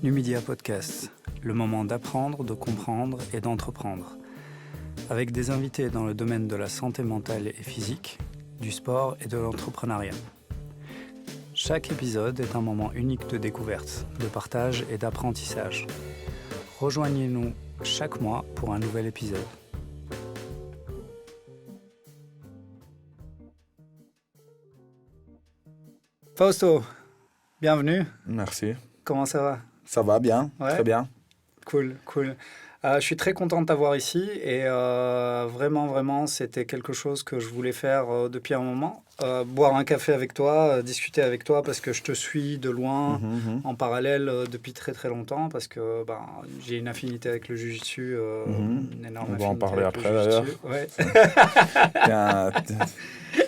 Numidia Podcast, le moment d'apprendre, de comprendre et d'entreprendre. Avec des invités dans le domaine de la santé mentale et physique, du sport et de l'entrepreneuriat. Chaque épisode est un moment unique de découverte, de partage et d'apprentissage. Rejoignez-nous chaque mois pour un nouvel épisode. Fausto, bienvenue. Merci. Comment ça va? Ça va bien, Ouais. très bien. Cool. Je suis très content de t'avoir ici et vraiment, c'était quelque chose que je voulais faire depuis un moment. Boire un café avec toi, discuter avec toi parce que je te suis de loin, en parallèle depuis très très longtemps parce que j'ai une affinité avec le Jiu-Jitsu, une énorme On affinité va en parler avec le après d'ailleurs. Jiu-Jitsu. Ouais.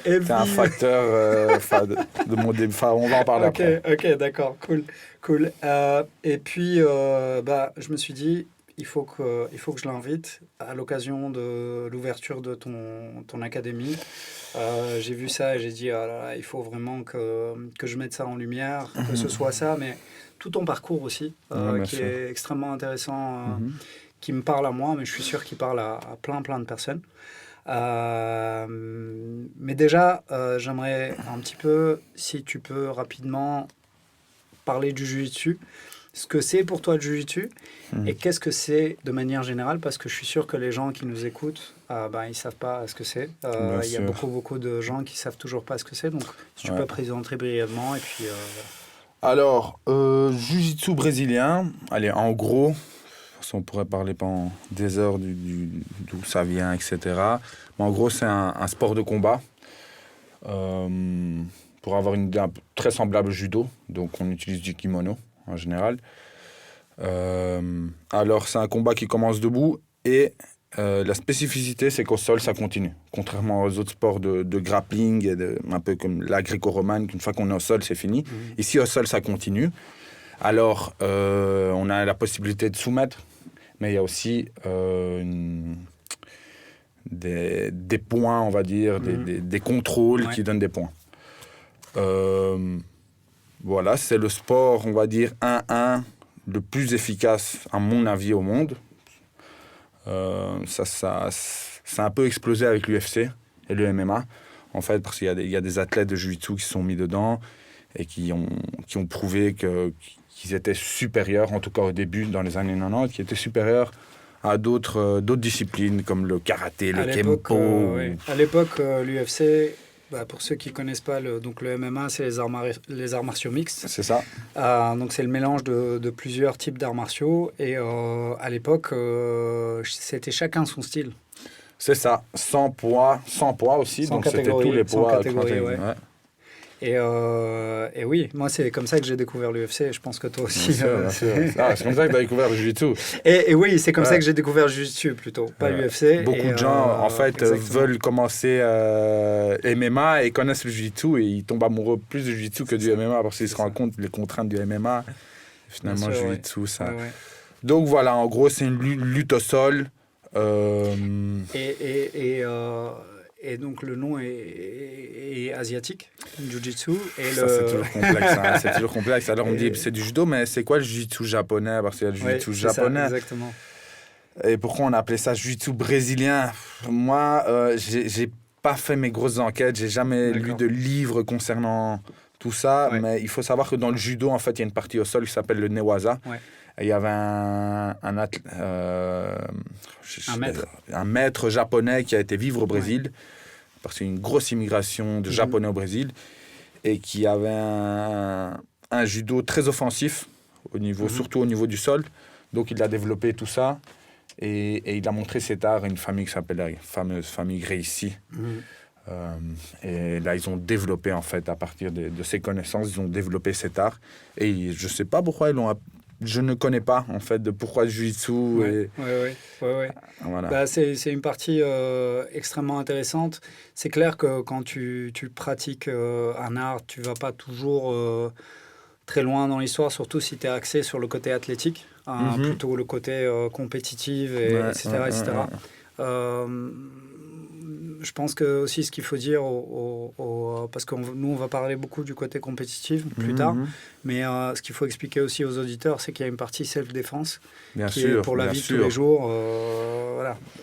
T'es un facteur de mon début. Enfin, on va en parler après. Ok, d'accord, cool. Et puis, je me suis dit, il faut que je l'invite à l'occasion de l'ouverture de ton académie. J'ai vu ça et j'ai dit, ah là là, il faut vraiment que je mette ça en lumière, que ce soit ça, mais tout ton parcours aussi, qui sûr. est extrêmement intéressant, qui me parle à moi, mais je suis sûr qu'il parle à plein de personnes. Mais déjà, j'aimerais un petit peu, si tu peux rapidement parler du Jiu-Jitsu, ce que c'est pour toi le Jiu-Jitsu et qu'est-ce que c'est de manière générale, parce que je suis sûr que les gens qui nous écoutent, ils ne savent pas ce que c'est. Il y a beaucoup de gens qui ne savent toujours pas ce que c'est, donc si tu peux présenter brièvement et puis... Alors, Jiu-Jitsu brésilien, allez, en gros, on pourrait parler pendant des heures d'où ça vient, etc. Mais en gros, c'est un sport de combat. Pour avoir une idée très semblable au judo, donc on utilise du kimono en général. Alors c'est un combat qui commence debout et la spécificité c'est qu'au sol ça continue, contrairement aux autres sports de grappling, un peu comme la gréco-romaine, qu'une fois qu'on est au sol c'est fini. Ici au sol ça continue. Alors on a la possibilité de soumettre, mais il y a aussi des points, on va dire, des contrôles qui donnent des points. Voilà, c'est le sport, on va dire, 1-1 le plus efficace, à mon avis, au monde. Ça a un peu explosé avec l'UFC et le MMA, en fait, parce qu'il y a des athlètes de Jiu-Jitsu qui se sont mis dedans et qui ont prouvé qu'ils étaient supérieurs, en tout cas au début, dans les années 90, qui étaient supérieurs à d'autres disciplines comme le karaté, le kempo. À l'époque, l'UFC, pour ceux qui ne connaissent pas, le MMA, c'est les arts martiaux mixtes. C'est ça. Donc c'est le mélange de plusieurs types d'arts martiaux. Et à l'époque, c'était chacun son style. C'est ça. Sans poids aussi. Donc c'était tous les poids. Et oui, moi c'est comme ça que j'ai découvert l'UFC et je pense que toi aussi. Bien sûr. C'est comme ça que tu as découvert le Jiu-Jitsu. Et oui, c'est comme ça que j'ai découvert le Jiu-Jitsu plutôt, pas l'UFC. Beaucoup de gens en fait veulent commencer MMA et connaissent le Jiu-Jitsu et ils tombent amoureux plus du Jiu-Jitsu que du MMA parce qu'ils se rendent compte des contraintes du MMA. Finalement, le Jiu-Jitsu, ça. Ouais. Donc voilà, en gros, c'est une lutte au sol. Et donc le nom est asiatique, Jiu-Jitsu. C'est toujours complexe. C'est toujours complexe. Alors on me dit c'est du judo, mais c'est quoi le Jiu-Jitsu japonais? Parce qu'il y a le Jiu-Jitsu japonais. Ça, exactement. Et pourquoi on a appelé ça Jiu-Jitsu brésilien? Moi, j'ai pas fait mes grosses enquêtes. J'ai jamais lu de livres concernant tout ça. Ouais. Mais il faut savoir que dans le judo, en fait, il y a une partie au sol qui s'appelle le newaza. Ouais. Et il y avait un maître japonais qui a été vivre au Brésil, parce qu'il y a une grosse immigration de Japonais au Brésil, et qui avait un judo très offensif, surtout au niveau du sol. Donc il a développé tout ça, et il a montré cet art à une famille qui s'appelle la fameuse famille Gracie. Et là, ils ont développé, en fait, à partir de ces connaissances, ils ont développé cet art. Et je ne sais pas pourquoi je ne connais pas, en fait, de pourquoi le Jiu-Jitsu. Ouais. Voilà. C'est une partie extrêmement intéressante. C'est clair que quand tu pratiques un art, tu ne vas pas toujours très loin dans l'histoire, surtout si tu es axé sur le côté athlétique, plutôt le côté compétitif, etc. je pense que aussi ce qu'il faut dire, parce que nous, on va parler beaucoup du côté compétitif plus tard, mais ce qu'il faut expliquer aussi aux auditeurs, c'est qu'il y a une partie self-défense est pour la vie de tous les jours,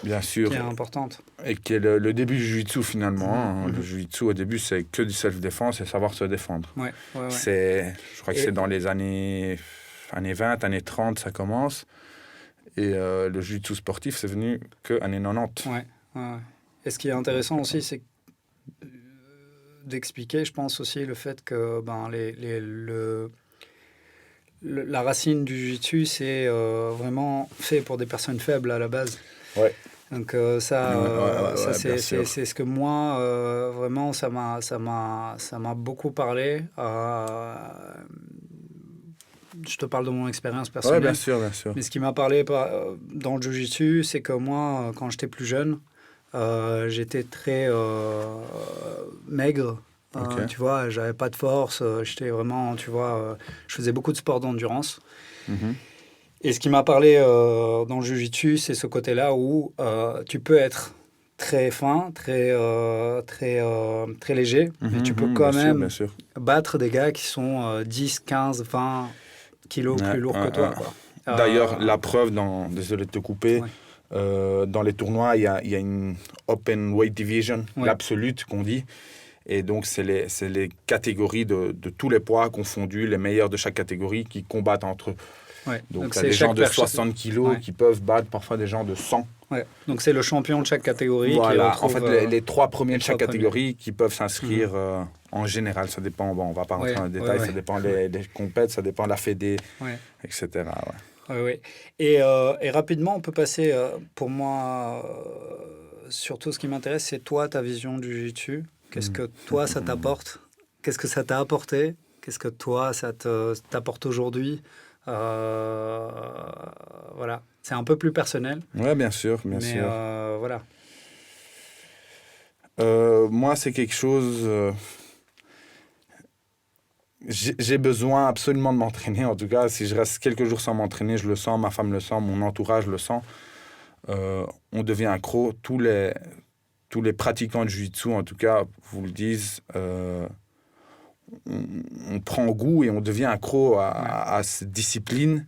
bien sûr, qui est importante. Et qui est le début du jiu-jitsu finalement. Le jiu-jitsu au début, c'est que du self-défense et savoir se défendre. Je crois que c'est dans les années 20, années 30, ça commence. Et le jiu-jitsu sportif, c'est venu que années 90. Et ce qui est intéressant aussi, c'est d'expliquer, je pense aussi, le fait que la racine du jiu-jitsu, c'est vraiment fait pour des personnes faibles à la base. Donc c'est ce que moi, vraiment, ça m'a beaucoup parlé. Je te parle de mon expérience personnelle. Bien sûr. Mais ce qui m'a parlé dans le jiu-jitsu, c'est que moi, quand j'étais plus jeune, j'étais très maigre. Tu vois, j'avais pas de force. J'étais vraiment, tu vois, je faisais beaucoup de sport d'endurance. Et ce qui m'a parlé dans le jiu-jitsu, c'est ce côté-là où tu peux être très fin, très léger, mais tu peux quand même battre des gars qui sont 10, 15, 20 kilos plus lourds que toi. Quoi. D'ailleurs, la preuve, désolé de te couper, dans les tournois, il y a une Open Weight Division, l'absolute qu'on dit. Et donc, c'est les catégories de tous les poids confondus, les meilleurs de chaque catégorie qui combattent entre eux. Donc, il y a des gens de 60 kilos qui peuvent battre parfois des gens de 100. Donc, c'est le champion de chaque catégorie. Voilà, en fait, les trois premiers de chaque catégorie qui peuvent s'inscrire en général. Ça dépend, on ne va pas rentrer dans les détails, ça dépend des compètes, ça dépend de la fédé, etc. Et rapidement, on peut passer, pour moi, surtout ce qui m'intéresse, c'est toi, ta vision du jiu-jitsu. Qu'est-ce que toi, ça t'apporte? Qu'est-ce que ça t'a apporté? Qu'est-ce que toi, ça t'apporte aujourd'hui? Voilà, c'est un peu plus personnel. Bien sûr. Voilà. Moi, c'est quelque chose... j'ai besoin absolument de m'entraîner. En tout cas, si je reste quelques jours sans m'entraîner, je le sens, ma femme le sent, mon entourage le sent. On devient accro. Tous les pratiquants de jiu-jitsu, en tout cas, vous le disent... on prend goût et on devient accro à cette discipline.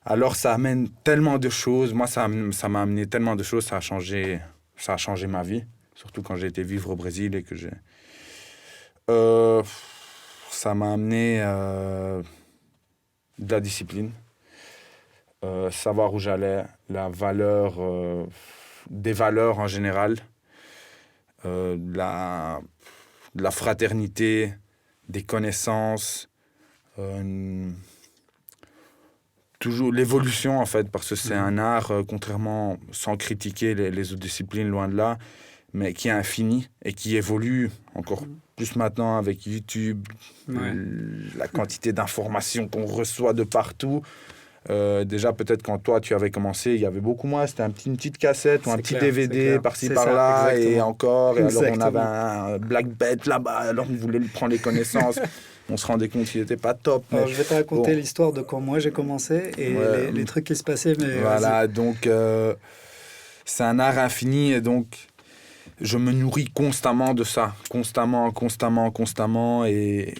Alors, ça amène tellement de choses. Moi, ça m'a amené tellement de choses. Ça a changé ma vie. Surtout quand j'ai été vivre au Brésil et que ça m'a amené de la discipline. Savoir où j'allais. La valeur... des valeurs en général. De la fraternité, des connaissances, toujours l'évolution en fait, parce que c'est un art, contrairement, sans critiquer les autres disciplines, loin de là, mais qui est infini et qui évolue encore plus maintenant avec YouTube, la quantité d'informations qu'on reçoit de partout. Déjà, peut-être quand toi, tu avais commencé, il y avait beaucoup moins. C'était une petite cassette ou un petit DVD par-ci, par-là. Et encore. Et alors, on avait un Black Belt là-bas. Alors, on voulait prendre les connaissances. On se rendait compte qu'il n'était pas top. Mais... je vais te raconter l'histoire de quand moi, j'ai commencé et les trucs qui se passaient. Mais voilà, donc, c'est un art infini. Et donc, je me nourris constamment de ça. Constamment. Et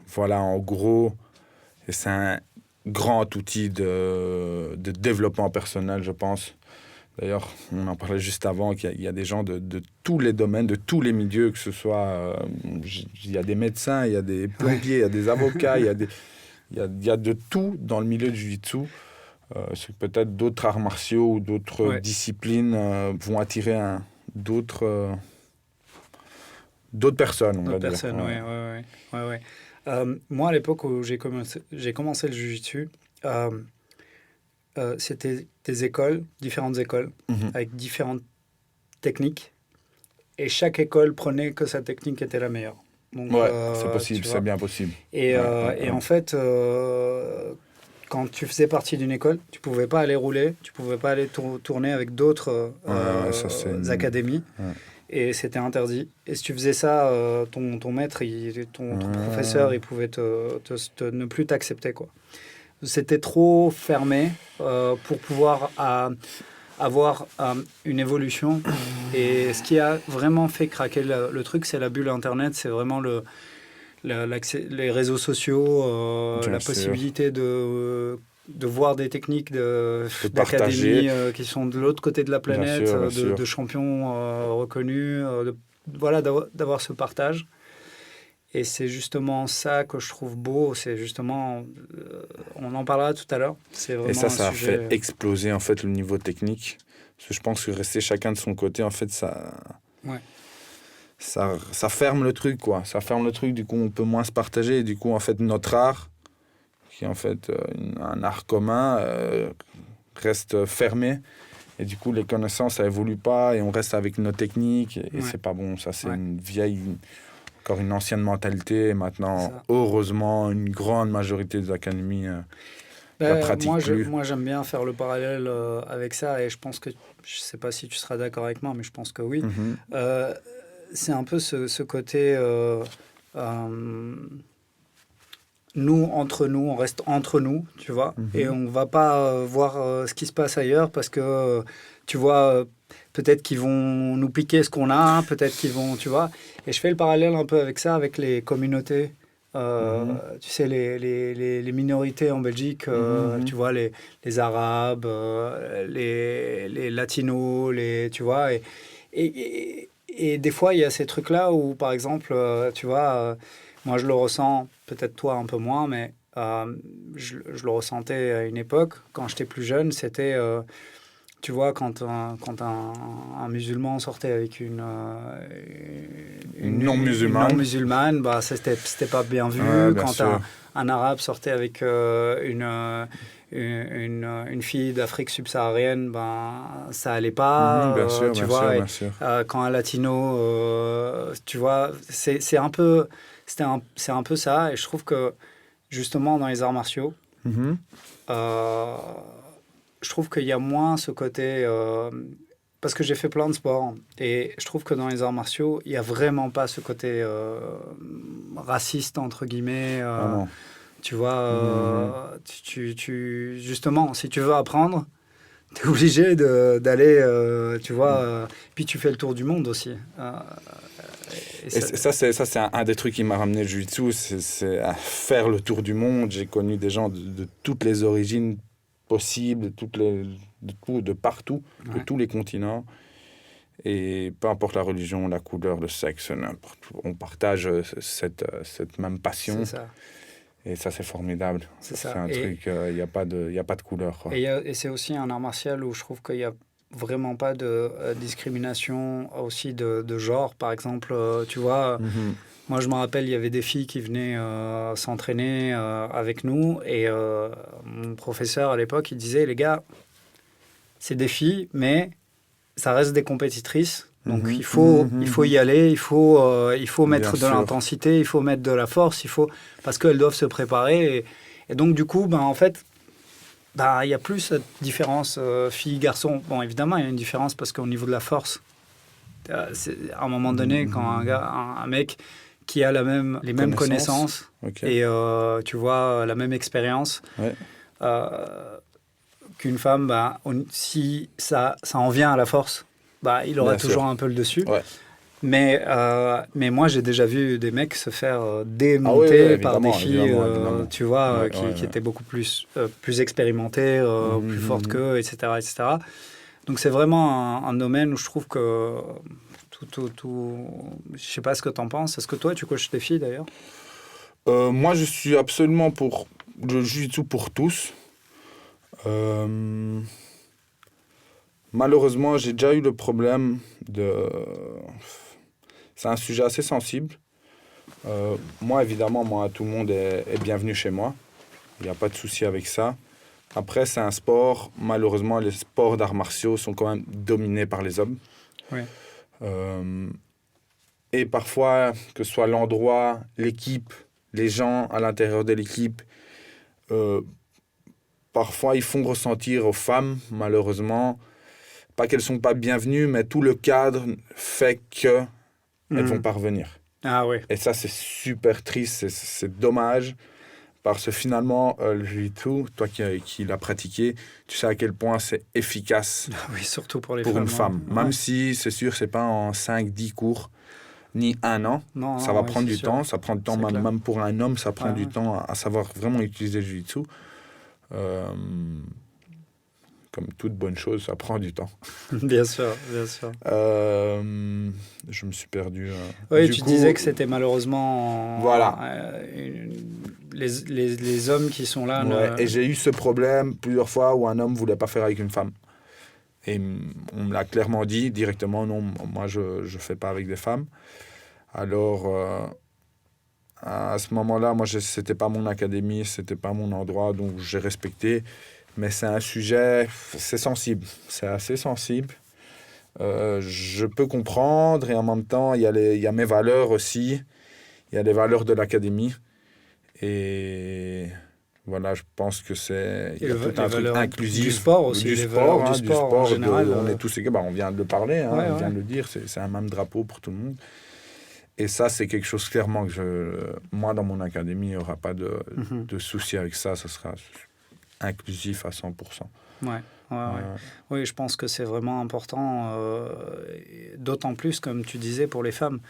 voilà, en gros... Et c'est un grand outil de développement personnel, je pense. D'ailleurs, on en parlait juste avant, qu'il y a des gens de tous les domaines, de tous les milieux, que ce soit... il y a des médecins, il y a des plombiers, il y a des avocats, il y a de tout dans le milieu du jiu-jitsu. C'est que peut-être d'autres arts martiaux ou d'autres disciplines vont attirer d'autres personnes, on va dire. D'autres personnes, oui. Moi, à l'époque où j'ai commencé le jiu-jitsu, c'était différentes écoles, avec différentes techniques. Et chaque école prenait que sa technique était la meilleure. Donc, c'est possible, c'est bien possible. Et en fait, quand tu faisais partie d'une école, tu ne pouvais pas aller rouler, tu ne pouvais pas aller tourner avec d'autres académies. Et c'était interdit. Et si tu faisais ça, ton maître, ton professeur, il pouvait ne plus t'accepter, quoi. C'était trop fermé pour pouvoir avoir une évolution. Et ce qui a vraiment fait craquer le truc, c'est la bulle Internet, c'est vraiment les réseaux sociaux, la possibilité de voir des techniques d'académie qui sont de l'autre côté de la planète, bien sûr. De champions reconnus, voilà, d'avoir ce partage. Et c'est justement ça que je trouve beau, c'est justement, on en parlera tout à l'heure. C'est vraiment et ça a sujet... fait exploser en fait le niveau technique. Parce que je pense que rester chacun de son côté, en fait, ça ferme le truc, quoi. Ça ferme le truc, du coup, on peut moins se partager. Et du coup, en fait, notre art, qui est en fait un art commun, reste fermé. Et du coup, les connaissances, ça évolue pas et on reste avec nos techniques. Et c'est pas bon. Ça, c'est encore une ancienne mentalité. Et maintenant, heureusement, une grande majorité des académies la pratiquent plus. Moi, j'aime bien faire le parallèle avec ça. Et je pense que, je sais pas si tu seras d'accord avec moi, mais je pense que oui. C'est un peu ce côté... nous, entre nous, on reste entre nous, tu vois, et on va pas voir ce qui se passe ailleurs parce que, tu vois, peut-être qu'ils vont nous piquer ce qu'on a, peut-être qu'ils vont, tu vois. Et je fais le parallèle un peu avec ça, avec les communautés, tu sais, les minorités en Belgique, tu vois, les Arabes, les Latinos, tu vois, et des fois, il y a ces trucs-là où, par exemple, tu vois, moi, je le ressens, peut-être toi un peu moins, mais je le ressentais à une époque, quand j'étais plus jeune, c'était, tu vois, quand un musulman sortait avec une non-musulmane, bah, c'était pas bien vu. Bien quand sûr. un arabe sortait avec une fille d'Afrique subsaharienne, ben, ça allait pas. Tu vois, bien sûr. Quand un latino, tu vois, c'est un peu ça. Et je trouve que, justement, dans les arts martiaux, je trouve qu'il y a moins ce côté... parce que j'ai fait plein de sports. Et je trouve que dans les arts martiaux, il n'y a vraiment pas ce côté raciste, entre guillemets. Tu vois, justement, si tu veux apprendre, tu es obligé d'aller, tu vois, puis tu fais le tour du monde aussi. Et ça, c'est un des trucs qui m'a ramené le jiu-jitsu, c'est à faire le tour du monde. J'ai connu des gens de toutes les origines possibles, de partout, de tous les continents. Et peu importe la religion, la couleur, le sexe, n'importe où, on partage cette même passion. C'est ça. Et ça, c'est formidable. C'est un truc, il n'y a pas de couleur, quoi. Et c'est aussi un art martial où je trouve qu'il n'y a vraiment pas de discrimination aussi de genre. Par exemple, tu vois, moi je me rappelle, il y avait des filles qui venaient s'entraîner avec nous. Et mon professeur à l'époque, il disait, les gars, c'est des filles, mais ça reste des compétitrices. Donc il faut y aller, il faut mettre de l'intensité, il faut mettre de la force, parce qu'elles doivent se préparer. Et donc du coup, en fait, il y a plus cette différence filles-garçons. Bon, évidemment, il y a une différence parce qu'au niveau de la force, à un moment donné, quand un mec qui a les mêmes connaissances et tu vois, la même expérience, qu'une femme, si ça en vient à la force, il aura toujours un peu le dessus. Mais moi, j'ai déjà vu des mecs se faire démonter par des filles, tu vois, qui étaient beaucoup plus expérimentées, plus fortes qu'eux, etc., etc. Donc, c'est vraiment un domaine où je trouve que je sais pas ce que tu en penses. Est-ce que toi, tu coaches des filles, d'ailleurs? Moi, je suis absolument pour le jiu-jitsu pour tous. Malheureusement, j'ai déjà eu le problème c'est un sujet assez sensible. Moi, évidemment, tout le monde est bienvenu chez moi. Il n'y a pas de souci avec ça. Après, c'est un sport. Malheureusement, les sports d'arts martiaux sont quand même dominés par les hommes. Oui. Et parfois, que ce soit l'endroit, l'équipe, les gens à l'intérieur de l'équipe, parfois, ils font ressentir aux femmes, malheureusement, pas qu'elles ne sont pas bienvenues, mais tout le cadre fait qu'elles vont pas revenir. Ah oui. Et ça, c'est super triste, c'est dommage, Parce que finalement, le jiu-jitsu, toi qui l'as pratiqué, tu sais à quel point c'est efficace Oui, surtout pour les pour femmes. une femme. Ouais. Même si, c'est sûr, c'est pas en 5-10 cours, ni 1 an. Non, Ça va oui, prendre c'est du sûr. temps. Ça prend du temps, même pour un homme, ça prend du temps à savoir vraiment utiliser le jiu-jitsu. Comme toute bonne chose, ça prend du temps. Bien sûr, bien sûr. Je me suis perdu. Oui, tu disais que c'était malheureusement voilà. Les hommes qui sont là. Ouais, et j'ai eu ce problème plusieurs fois où un homme ne voulait pas faire avec une femme. Et on me l'a clairement dit directement, non, moi je ne fais pas avec des femmes. Alors, à ce moment-là, moi, c'était pas mon académie, c'était pas mon endroit, donc j'ai respecté. Mais c'est un sujet, c'est sensible, c'est assez sensible. Je peux comprendre et en même temps, il y a mes valeurs aussi, il y a les valeurs de l'académie. Et voilà, je pense que c'est il y a tout un truc inclusif. Du sport aussi, du sport en général. On est tous égaux, on vient de le parler, on vient de le dire, c'est un même drapeau pour tout le monde. Et ça, c'est quelque chose clairement que moi, dans mon académie, il n'y aura pas de souci avec ça, ça sera inclusif à 100%. Oui, je pense que c'est vraiment important, d'autant plus, comme tu disais, pour les femmes.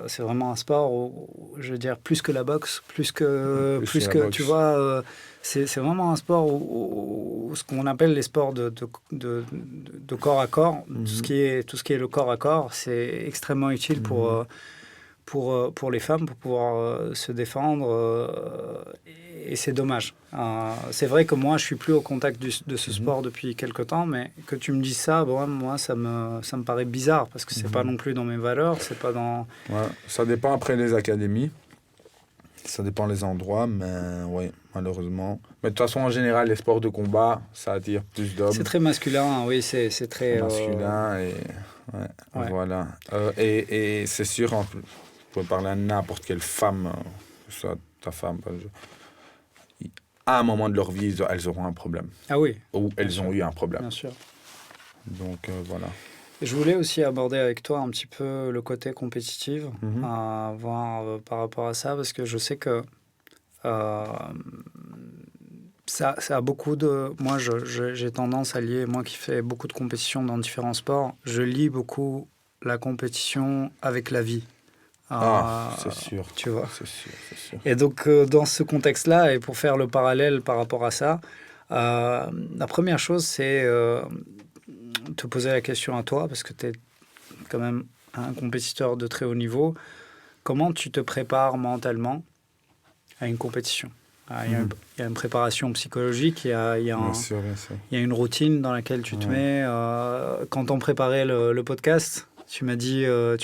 C'est vraiment un sport où, je veux dire, plus que la boxe, plus que boxe. Tu vois, c'est vraiment un sport où ce qu'on appelle les sports de corps à corps, tout ce qui est le corps à corps, c'est extrêmement utile pour les femmes, pour pouvoir se défendre, et c'est dommage. C'est vrai que moi, je suis plus au contact de ce sport depuis quelque temps, mais que tu me dises ça, bon, moi, ça me paraît bizarre, parce que c'est pas non plus dans mes valeurs, c'est pas dans... Ouais, ça dépend après les académies, ça dépend les endroits, mais oui, malheureusement. Mais de toute façon, en général, les sports de combat, ça attire plus d'hommes. C'est très masculin, oui, c'est très... masculin, et voilà. Et c'est sûr, vous pouvez parler à n'importe quelle femme, que ce soit ta femme, à un moment de leur vie, elles auront un problème. Ah oui. Ou elles ont eu un problème. Bien sûr. Donc, voilà. Je voulais aussi aborder avec toi un petit peu le côté compétitif, voir par rapport à ça, parce que je sais que ça a beaucoup de... Moi, j'ai tendance à lier, moi qui fais beaucoup de compétitions dans différents sports, je lie beaucoup la compétition avec la vie. C'est sûr. Tu vois. C'est sûr. Et donc, dans ce contexte-là, et pour faire le parallèle par rapport à ça, la première chose, c'est te poser la question à toi, parce que tu es quand même un compétiteur de très haut niveau. Comment tu te prépares mentalement à une compétition ? Il y a une préparation psychologique, il y a une routine dans laquelle tu te mets. Quand on préparait le podcast, tu m'as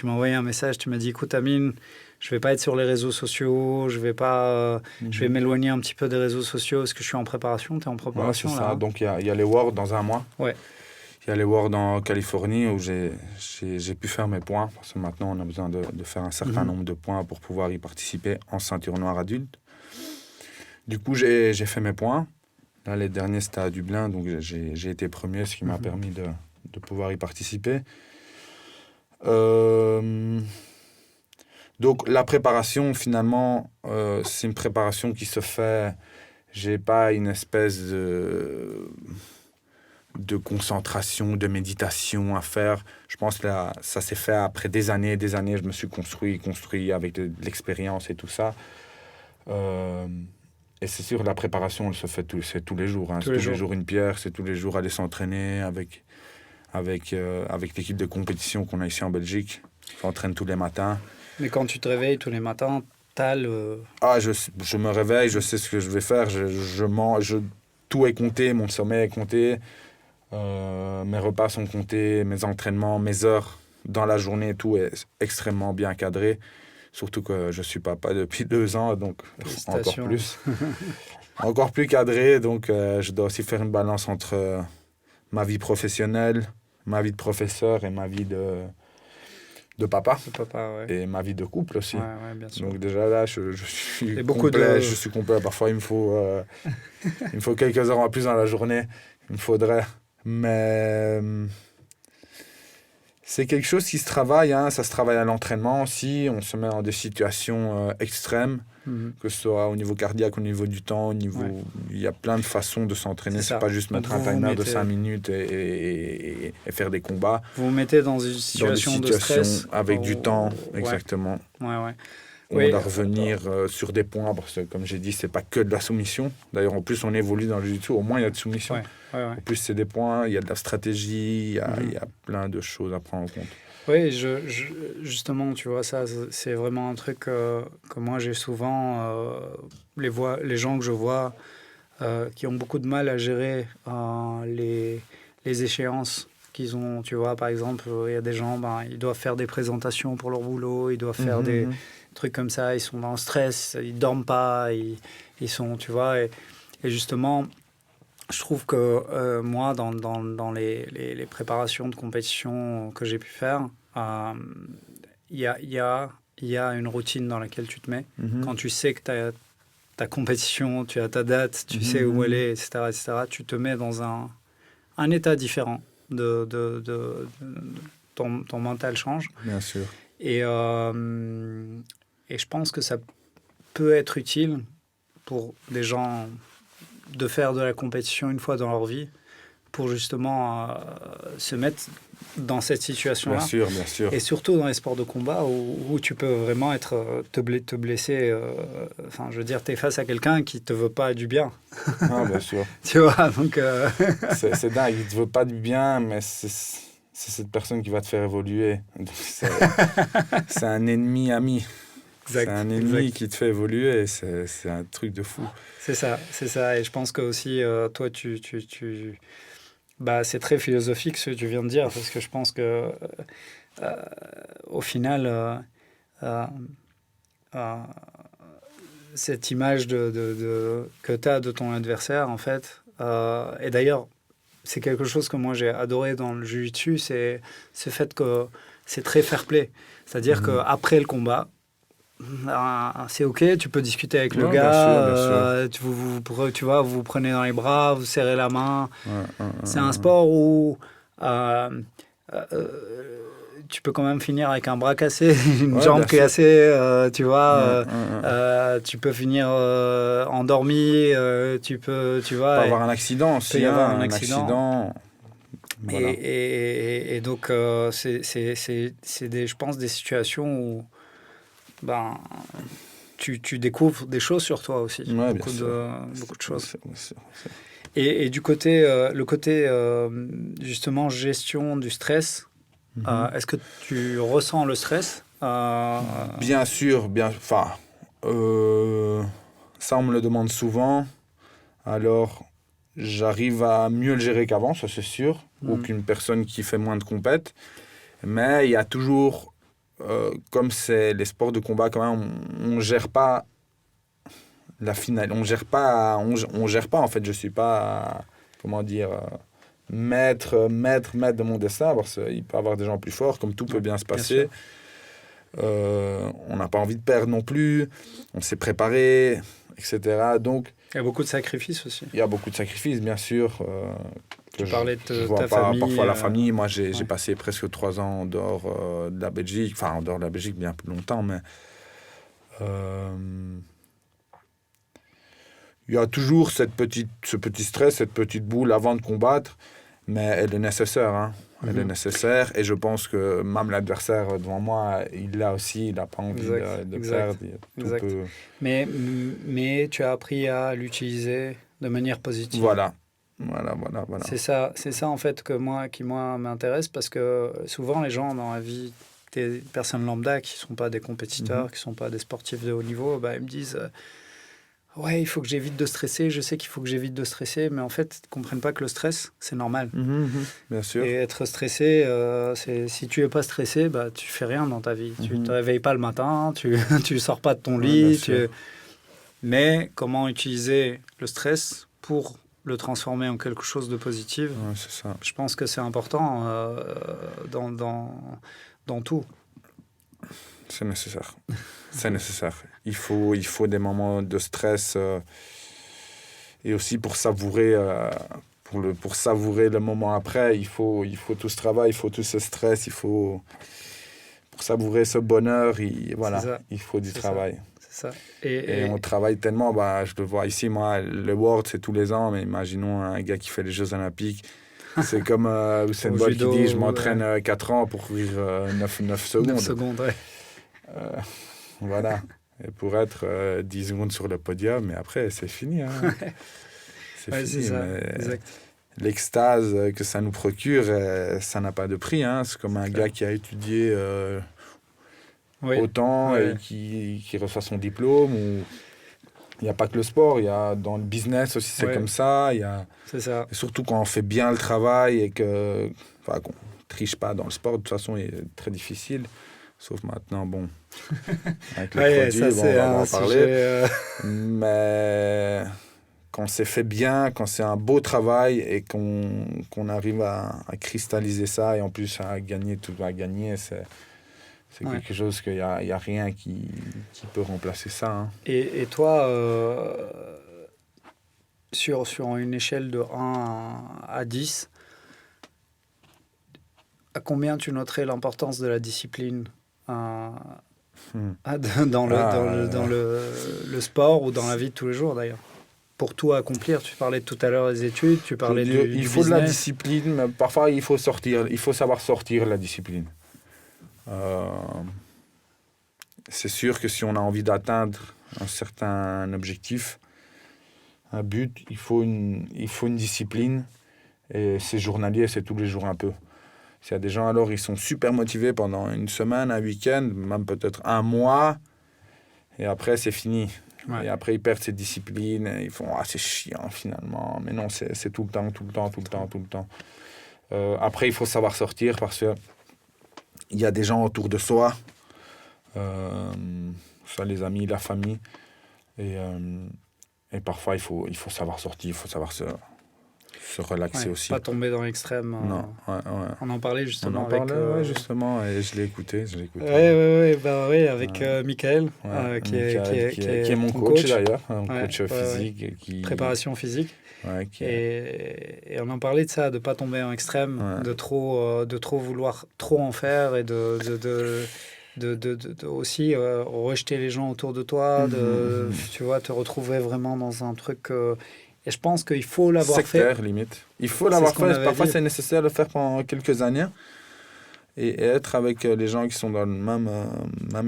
envoyé un message, tu m'as dit, écoute Amine, je vais pas être sur les réseaux sociaux, je vais m'éloigner un petit peu des réseaux sociaux parce que je suis en préparation. Tu es en préparation c'est là, ça. Donc il y a les Worlds dans un mois. Ouais. Il y a les Worlds en Californie où j'ai pu faire mes points, parce que maintenant on a besoin de faire un certain nombre de points pour pouvoir y participer en ceinture noire adulte. Du coup, j'ai fait mes points. Là, les derniers, c'était à Dublin, donc j'ai été premier, ce qui m'a permis de pouvoir y participer. Donc, la préparation, finalement, c'est une préparation qui se fait... J'ai pas une espèce de concentration, de méditation à faire. Je pense que là, ça s'est fait après des années. Je me suis construit avec de l'expérience et tout ça. Et c'est sûr, la préparation, elle se fait c'est tous les jours. C'est tous les jours une pierre, c'est tous les jours aller s'entraîner avec l'équipe de compétition qu'on a ici en Belgique. On s'entraîne tous les matins. Mais quand tu te réveilles tous les matins, t'as le... Je me réveille, je sais ce que je vais faire. Je mange, tout est compté, mon sommeil est compté. Mes repas sont comptés, mes entraînements, mes heures dans la journée, tout est extrêmement bien cadré. Surtout que je suis papa depuis 2 ans, donc encore plus. Encore plus cadré, donc je dois aussi faire une balance entre ma vie professionnelle, ma vie de professeur et ma vie de papa. Et ma vie de couple aussi. Ouais, bien sûr. Donc déjà là, je suis complet. Je suis complet. Parfois, il me faut quelques heures en plus dans la journée. Il me faudrait. Mais C'est quelque chose qui se travaille, hein. Ça se travaille à l'entraînement aussi. On se met dans des situations extrêmes, que ce soit au niveau cardiaque, au niveau du temps, au niveau... Il y a plein de façons de s'entraîner. C'est pas juste mettre un timer de 5 minutes et faire des combats. Vous vous mettez dans une situation de stress. Avec du temps, exactement. On doit revenir sur des points, parce que comme j'ai dit, c'est pas que de la soumission. D'ailleurs, en plus, on évolue dans le jiu-jitsu, au moins il y a de soumission. En plus, c'est des points, il y a de la stratégie, il y a plein de choses à prendre en compte. Oui, justement, tu vois, ça, c'est vraiment un truc que moi, j'ai souvent... les gens que je vois qui ont beaucoup de mal à gérer les échéances qu'ils ont. Tu vois, par exemple, il y a des gens, ils doivent faire des présentations pour leur boulot, ils doivent faire des trucs comme ça, ils sont dans le stress, ils dorment pas, ils sont, tu vois, et justement, je trouve que moi, dans les préparations de compétition que j'ai pu faire, il y a une routine dans laquelle tu te mets. Quand tu sais que ta compétition, tu as ta date, tu sais où elle est, etc., tu te mets dans un état différent. Ton mental change. Bien sûr. Et je pense que ça peut être utile pour des gens de faire de la compétition une fois dans leur vie pour justement se mettre dans cette situation-là. Bien sûr, bien sûr. Et surtout dans les sports de combat où tu peux vraiment te blesser. Enfin, je veux dire, tu es face à quelqu'un qui te veut pas du bien. Ah, bien sûr. Tu vois, donc... C'est dingue, il te veut pas du bien, mais c'est cette personne qui va te faire évoluer. Donc c'est un ennemi ami. Exact, c'est un ennemi qui te fait évoluer, c'est un truc de fou. C'est ça. Et je pense que aussi, toi, c'est très philosophique ce que tu viens de dire, parce que je pense que au final, cette image que tu as de ton adversaire, en fait, et d'ailleurs, c'est quelque chose que moi j'ai adoré dans le jiu-jitsu, c'est ce fait que c'est très fair-play. C'est-à-dire qu'après le combat, c'est ok, tu peux discuter avec le gars, bien sûr. Vous vous prenez dans les bras, vous serrez la main. C'est un sport où tu peux quand même finir avec un bras cassé, une jambe cassée, tu vois. Tu peux finir endormi, tu vois. Tu peux avoir un accident aussi. Il peut y avoir un accident. Voilà. Et donc, c'est je pense, des situations où tu découvres des choses sur toi aussi. Beaucoup de choses. C'est Et du côté, le côté, justement, gestion du stress, est-ce que tu ressens le stress Bien sûr, ça on me le demande souvent. Alors, j'arrive à mieux le gérer qu'avant, ça c'est sûr. Aucune personne qui fait moins de compète. Mais il y a toujours... comme c'est les sports de combat, quand même, on gère pas la finale. On gère pas, en fait. Je suis pas, maître de mon destin, parce qu'il peut y avoir des gens plus forts, comme tout peut bien se passer. On n'a pas envie de perdre non plus. On s'est préparé, etc. Donc, il y a beaucoup de sacrifices aussi. Il y a beaucoup de sacrifices, bien sûr. Tu parlais de ta famille. Parfois la famille. Moi, j'ai passé presque 3 ans en dehors de la Belgique. Enfin, en dehors de la Belgique, bien plus longtemps. Mais il y a toujours ce petit stress, cette petite boule avant de combattre. Mais elle est nécessaire. Hein. Elle est nécessaire. Et je pense que même l'adversaire devant moi, il l'a aussi. Il n'a pas envie de perdre. Mais tu as appris à l'utiliser de manière positive. Voilà. C'est ça en fait qui m'intéresse, parce que souvent les gens dans la vie, des personnes lambda qui ne sont pas des compétiteurs, qui ne sont pas des sportifs de haut niveau, ils me disent ouais, il faut que j'évite de stresser, je sais qu'il faut que j'évite de stresser, mais en fait ils ne comprennent pas que le stress c'est normal. Bien sûr. Et être stressé, si tu n'es pas stressé, tu ne fais rien dans ta vie. Tu ne te réveilles pas le matin, tu ne sors pas de ton lit. Mais comment utiliser le stress pour le transformer en quelque chose de positif. C'est ça. Je pense que c'est important dans tout. C'est nécessaire. C'est nécessaire. Il faut des moments de stress et aussi pour savourer pour savourer le moment après, il faut tout ce travail, il faut tout ce stress, pour savourer ce bonheur, il faut du travail. C'est ça. Et on travaille tellement, je le vois ici, moi, le World, c'est tous les ans, mais imaginons un gars qui fait les Jeux Olympiques. C'est comme Usain Bolt qui dit, je m'entraîne 4 ans pour courir 9 secondes. 9 secondes, ouais. Voilà. Et pour être 10 secondes sur le podium, mais après, c'est fini. Hein. C'est ça, exact. L'extase que ça nous procure, ça n'a pas de prix. Hein. C'est comme un gars qui a étudié autant et qui reçoit son diplôme. Ou... Il n'y a pas que le sport, dans le business aussi, c'est comme ça. C'est ça. Et surtout quand on fait bien le travail et qu'on ne triche pas dans le sport, de toute façon, il est très difficile. Sauf maintenant, bon, avec les produits, ça, on va en parler. Sujet, Mais quand c'est fait bien, quand c'est un beau travail et qu'on arrive à cristalliser ça et en plus à gagner, tout à gagner, c'est quelque chose qu'il n'y a rien qui peut remplacer ça. Hein. Et toi, sur une échelle de 1 à 10, à combien tu noterais l'importance de la discipline dans le sport ou dans la vie de tous les jours d'ailleurs? Pour tout accomplir, tu parlais tout à l'heure des études, tu parlais du il faut business. De la discipline, mais parfois il faut savoir sortir la discipline. C'est sûr que si on a envie d'atteindre un certain objectif, un but, il faut une discipline et c'est journalier, c'est tous les jours un peu. S'il y a des gens, alors, ils sont super motivés pendant une semaine, un week-end, même peut-être un mois, et après, c'est fini. Ouais. Et après, ils perdent cette discipline, et ils font « Ah, c'est chiant, finalement. » Mais non, c'est tout le temps, tout le temps, tout le temps, tout le temps. Après, il faut savoir sortir parce qu'il y a des gens autour de soi, soit les amis, la famille, et parfois, il faut savoir sortir, il faut savoir se relaxer aussi. Pas tomber dans l'extrême. Non, On en parlait justement justement, et je l'ai écouté. Oui, avec Michael, qui est mon coach d'ailleurs, un coach physique. Qui... Préparation physique. Et on en parlait de ça, de pas tomber en extrême, de trop vouloir trop en faire et de aussi rejeter les gens autour de toi, tu vois, te retrouver vraiment dans un truc... Et je pense qu'il faut l'avoir fait. Limite. Il faut l'avoir fait. Parfois, c'est nécessaire de le faire pendant quelques années et être avec les gens qui sont dans le même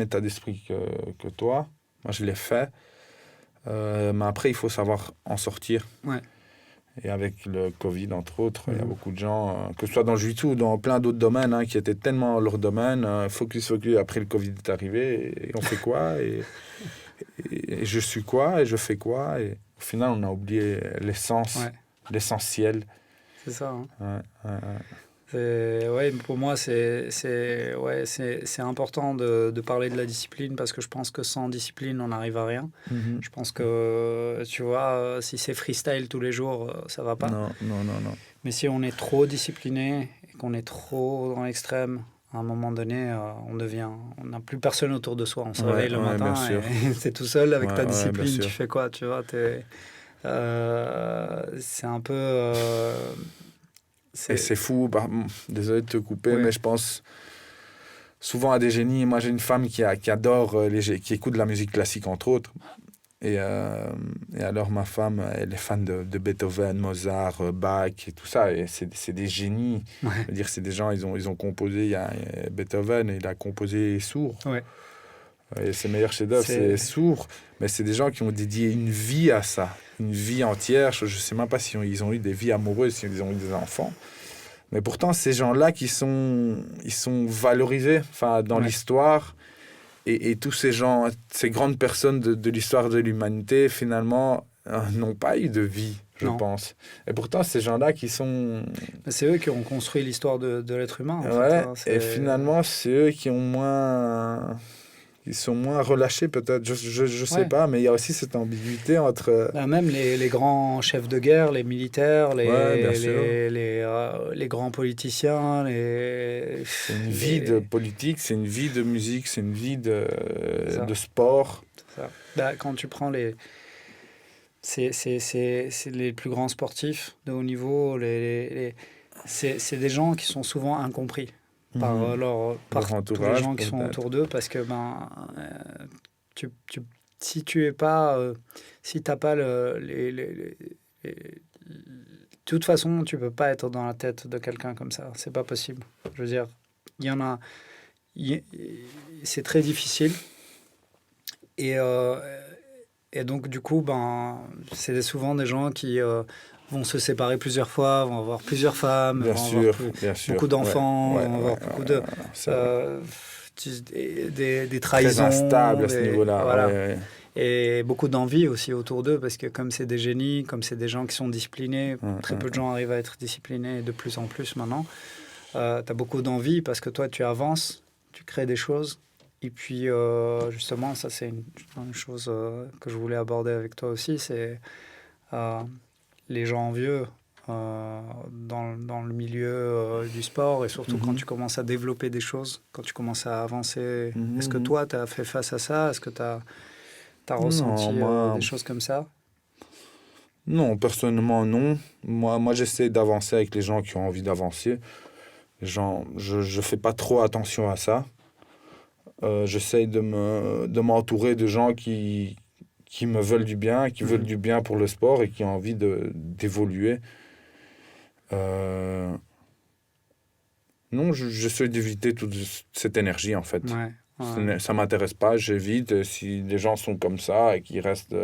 état d'esprit que toi. Moi, je l'ai fait. Mais après, il faut savoir en sortir. Ouais. Et avec le Covid, entre autres, il y a beaucoup de gens, que ce soit dans le jiu-jitsu ou dans plein d'autres domaines, qui étaient tellement leur domaine, focus. Après, le Covid est arrivé et on fait quoi et je suis quoi et je fais quoi et au final, on a oublié l'essence, l'essentiel. C'est ça. Hein. Pour moi, c'est important de parler de la discipline parce que je pense que sans discipline, on n'arrive à rien. Mm-hmm. Je pense que, tu vois, si c'est freestyle tous les jours, ça ne va pas. Non. Mais si on est trop discipliné et qu'on est trop dans l'extrême, à un moment donné, on n'a plus personne autour de soi. On se réveille le matin et t'es tout seul avec ta discipline. Tu fais quoi, tu vois, c'est un peu... Et c'est fou, désolé de te couper, mais je pense souvent à des génies. Moi, j'ai une femme qui adore, qui écoute de la musique classique, entre autres. Et alors, ma femme, elle est fan de Beethoven, Mozart, Bach et tout ça. Et c'est des génies. Ouais. Je veux dire, c'est des gens, ils ont composé, il y a Beethoven, il a composé sourd. Ouais. Et ses meilleurs chefs-d'œuvre, c'est sourd. Mais c'est des gens qui ont dédié une vie à ça. Une vie entière. Je ne sais même pas si ils ont eu des vies amoureuses, si ils ont eu des enfants. Mais pourtant, ces gens-là ils sont valorisés dans l'histoire. Et tous ces gens, ces grandes personnes de l'histoire de l'humanité, finalement, n'ont pas eu de vie, je pense. Et pourtant, ces gens-là qui sont... C'est eux qui ont construit l'histoire de l'être humain. En fait, et finalement, c'est eux qui ont moins... Ils sont moins relâchés, peut-être. Je sais pas, mais il y a aussi cette ambiguïté entre... Même les grands chefs de guerre, les militaires, les grands politiciens, C'est une vie de politique, c'est une vie de musique, c'est une vie de sport. Ça. Quand tu prends c'est les plus grands sportifs de haut niveau. C'est des gens qui sont souvent incompris par tous les gens qui sont autour d'eux, parce que si tu es pas, si t'as pas de toute façon, tu peux pas être dans la tête de quelqu'un comme ça. C'est pas possible. Je veux dire, il y en a, c'est très difficile. Et donc, du coup, c'est souvent des gens qui vont se séparer plusieurs fois, vont avoir plusieurs femmes, bien vont sûr, avoir beaucoup d'enfants, vont avoir beaucoup des trahisons. Très instable à ce niveau-là. Voilà. Et beaucoup d'envie aussi autour d'eux, parce que comme c'est des génies, comme c'est des gens qui sont disciplinés, très peu de gens arrivent à être disciplinés, de plus en plus maintenant. Tu as beaucoup d'envie parce que toi, tu avances, tu crées des choses. Et puis, justement, ça, c'est une chose que je voulais aborder avec toi aussi, c'est les gens envieux dans le milieu du sport, et surtout quand tu commences à développer des choses, quand tu commences à avancer. Est-ce que toi, tu as fait face à ça? Est-ce que tu as ressenti des choses comme ça? Non, personnellement, non. Moi, j'essaie d'avancer avec les gens qui ont envie d'avancer. Je fais pas trop attention à ça. J'essaie de m'entourer de gens qui me veulent du bien, qui veulent du bien pour le sport et qui ont envie d'évoluer. Non, j'essaie d'éviter toute cette énergie, en fait. Ça m'intéresse pas, j'évite. Si les gens sont comme ça et qu'ils restent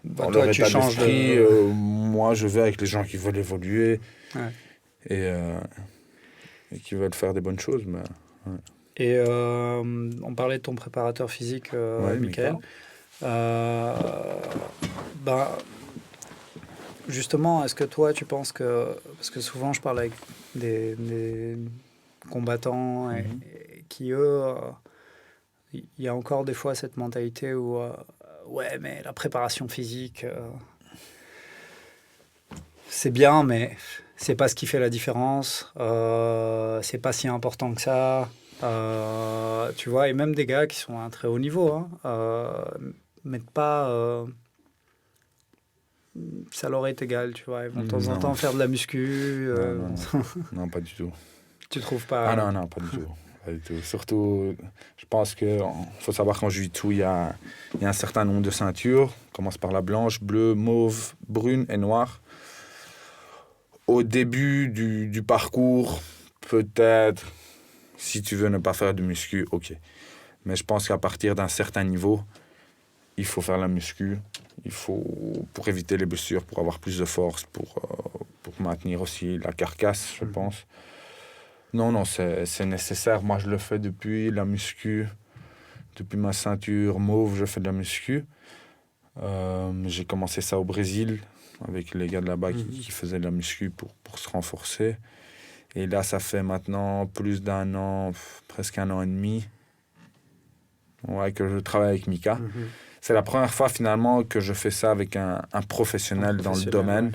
dans leur état d'esprit, moi, je vais avec les gens qui veulent évoluer et qui veulent faire des bonnes choses. Mais, Et on parlait de ton préparateur physique, Michael. Justement, est-ce que toi, tu penses que... Parce que souvent, je parle avec des combattants et qui, eux... Il y a encore des fois cette mentalité où... ouais, mais la préparation physique... c'est bien, mais c'est pas ce qui fait la différence. C'est pas si important que ça. Tu vois, et même des gars qui sont à un très haut niveau, mettent pas... ça leur est égal, tu vois. Ils vont de temps en temps faire de la muscu. Non, pas du tout. Tu trouves pas? Non, pas du tout. Pas du tout. Surtout, je pense qu'il faut savoir qu'en jiu-jitsu, il y a un certain nombre de ceintures. On commence par la blanche, bleue, mauve, brune et noire. Au début du parcours, peut-être, si tu veux ne pas faire de muscu, ok. Mais je pense qu'à partir d'un certain niveau, il faut faire la muscu. Il faut, pour éviter les blessures, pour avoir plus de force, pour maintenir aussi la carcasse, je pense. Non, c'est nécessaire. Moi, je le fais depuis la muscu. Depuis ma ceinture mauve, je fais de la muscu. J'ai commencé ça au Brésil, avec les gars de là-bas qui faisaient de la muscu pour se renforcer. Et là, ça fait maintenant plus d'un an, presque un an et demi, que je travaille avec Mika. C'est la première fois, finalement, que je fais ça avec un professionnel dans le domaine.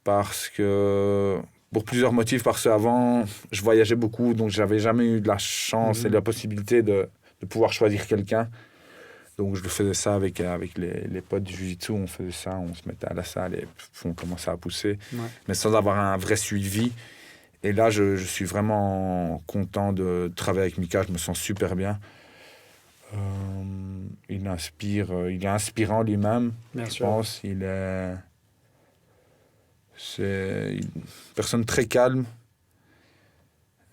Parce que... Pour plusieurs motifs, parce qu'avant, je voyageais beaucoup, donc je n'avais jamais eu de la chance et de la possibilité de pouvoir choisir quelqu'un. Donc je faisais ça avec les potes du jiu-jitsu, on faisait ça, on se mettait à la salle et on commençait à pousser, mais sans avoir un vrai suivi. Et là, je suis vraiment content de travailler avec Mika, je me sens super bien. Il est inspirant lui-même, je pense. C'est une personne très calme,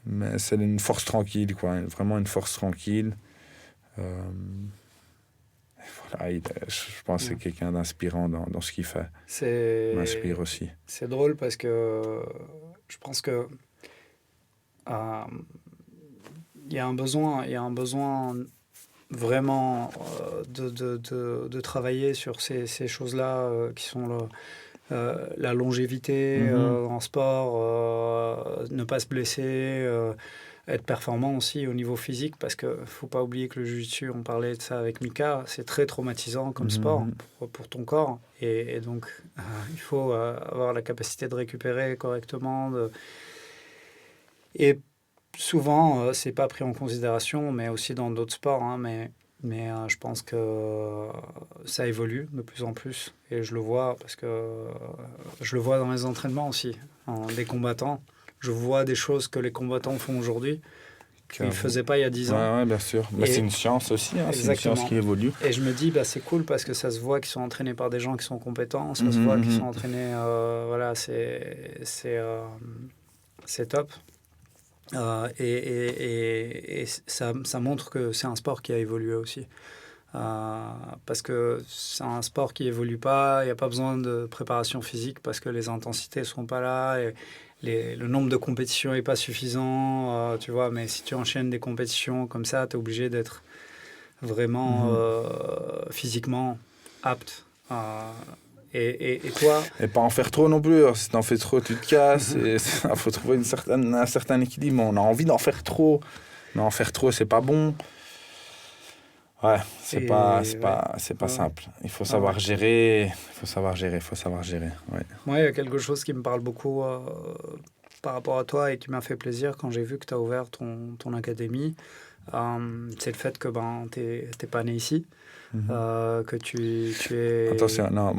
mais c'est une force tranquille, quoi. Vraiment une force tranquille. Voilà, je pense que c'est quelqu'un d'inspirant dans ce qu'il fait. Il m'inspire aussi. C'est drôle parce que je pense que il y a un besoin vraiment de travailler sur ces choses-là qui sont la longévité en sport, ne pas se blesser, être performant aussi au niveau physique, parce qu'il ne faut pas oublier que le jiu-jitsu, on parlait de ça avec Mika, c'est très traumatisant comme sport pour ton corps. Et donc, il faut avoir la capacité de récupérer correctement. Et souvent, ce n'est pas pris en considération, mais aussi dans d'autres sports. Mais Mais je pense que ça évolue de plus en plus. Et je le vois parce que je le vois dans les entraînements aussi. Des combattants, je vois des choses que les combattants font aujourd'hui qu'ils ne faisaient pas il y a 10 ans. Ouais, bien sûr. Mais c'est une science aussi, hein, c'est une science qui évolue. Et je me dis, c'est cool parce que ça se voit qu'ils sont entraînés par des gens qui sont compétents, ça se voit qu'ils sont entraînés, voilà, c'est top. Et ça montre que c'est un sport qui a évolué aussi. Parce que c'est un sport qui évolue pas, il n'y a pas besoin de préparation physique parce que les intensités ne sont pas là, et le nombre de compétitions n'est pas suffisant, tu vois, mais si tu enchaînes des compétitions comme ça, tu es obligé d'être vraiment physiquement apte. Et toi... Et pas en faire trop non plus, si t'en fais trop, tu te casses, il faut trouver un certain équilibre. On a envie d'en faire trop, mais en faire trop, c'est pas bon. Ouais, c'est pas simple. Il faut savoir gérer, ouais. Moi, il y a quelque chose qui me parle beaucoup par rapport à toi et qui m'a fait plaisir quand j'ai vu que tu as ouvert ton académie. C'est le fait que t'es pas né ici. Que tu es... Attention, non,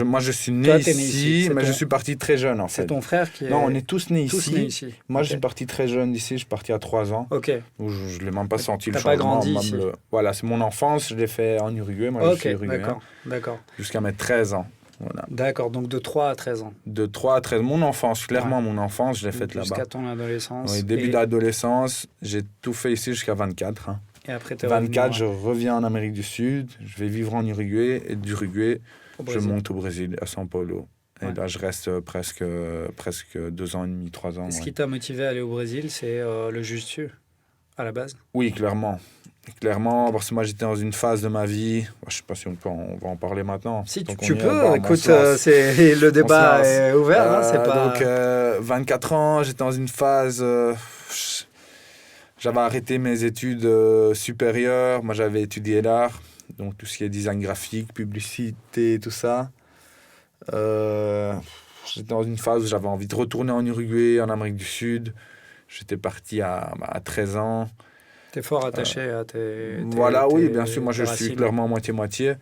moi je suis né ici, mais je suis parti très jeune en fait. C'est ton frère qui est... Non, on est tous nés ici. Moi je suis parti très jeune d'ici, je suis parti à 3 ans. Ok. Où je ne l'ai même pas senti le changement. T'as pas grandi ici. Voilà, c'est mon enfance, je l'ai fait en Uruguay, moi je suis uruguayen. D'accord. Jusqu'à mes 13 ans. Voilà. D'accord, donc de 3 à 13 ans. De 3 à 13 ans. Mon enfance, clairement mon enfance, je l'ai faite là-bas. Jusqu'à ton adolescence. Oui, début d'adolescence, j'ai tout fait ici jusqu'à 24. Hein. Et après, 24, je reviens en Amérique du Sud, je vais vivre en Uruguay, et d'Uruguay, je monte au Brésil, à São Paulo. Et là, je reste presque 2 ans et demi, 3 ans. Ce qui t'a motivé à aller au Brésil, c'est le jiu-jitsu, à la base? Oui, clairement. Clairement, parce que moi, j'étais dans une phase de ma vie, je ne sais pas si on va en parler maintenant. Si, tu peux, écoute, le débat est ouvert. C'est pas... Donc, 24 ans, j'étais dans une phase... J'avais arrêté mes études supérieures. Moi, j'avais étudié l'art, donc tout ce qui est design graphique, publicité, tout ça. J'étais dans une phase où j'avais envie de retourner en Uruguay, en Amérique du Sud. J'étais parti à 13 ans. T'es fort attaché à tes oui, bien sûr. Moi, je suis clairement moitié-moitié.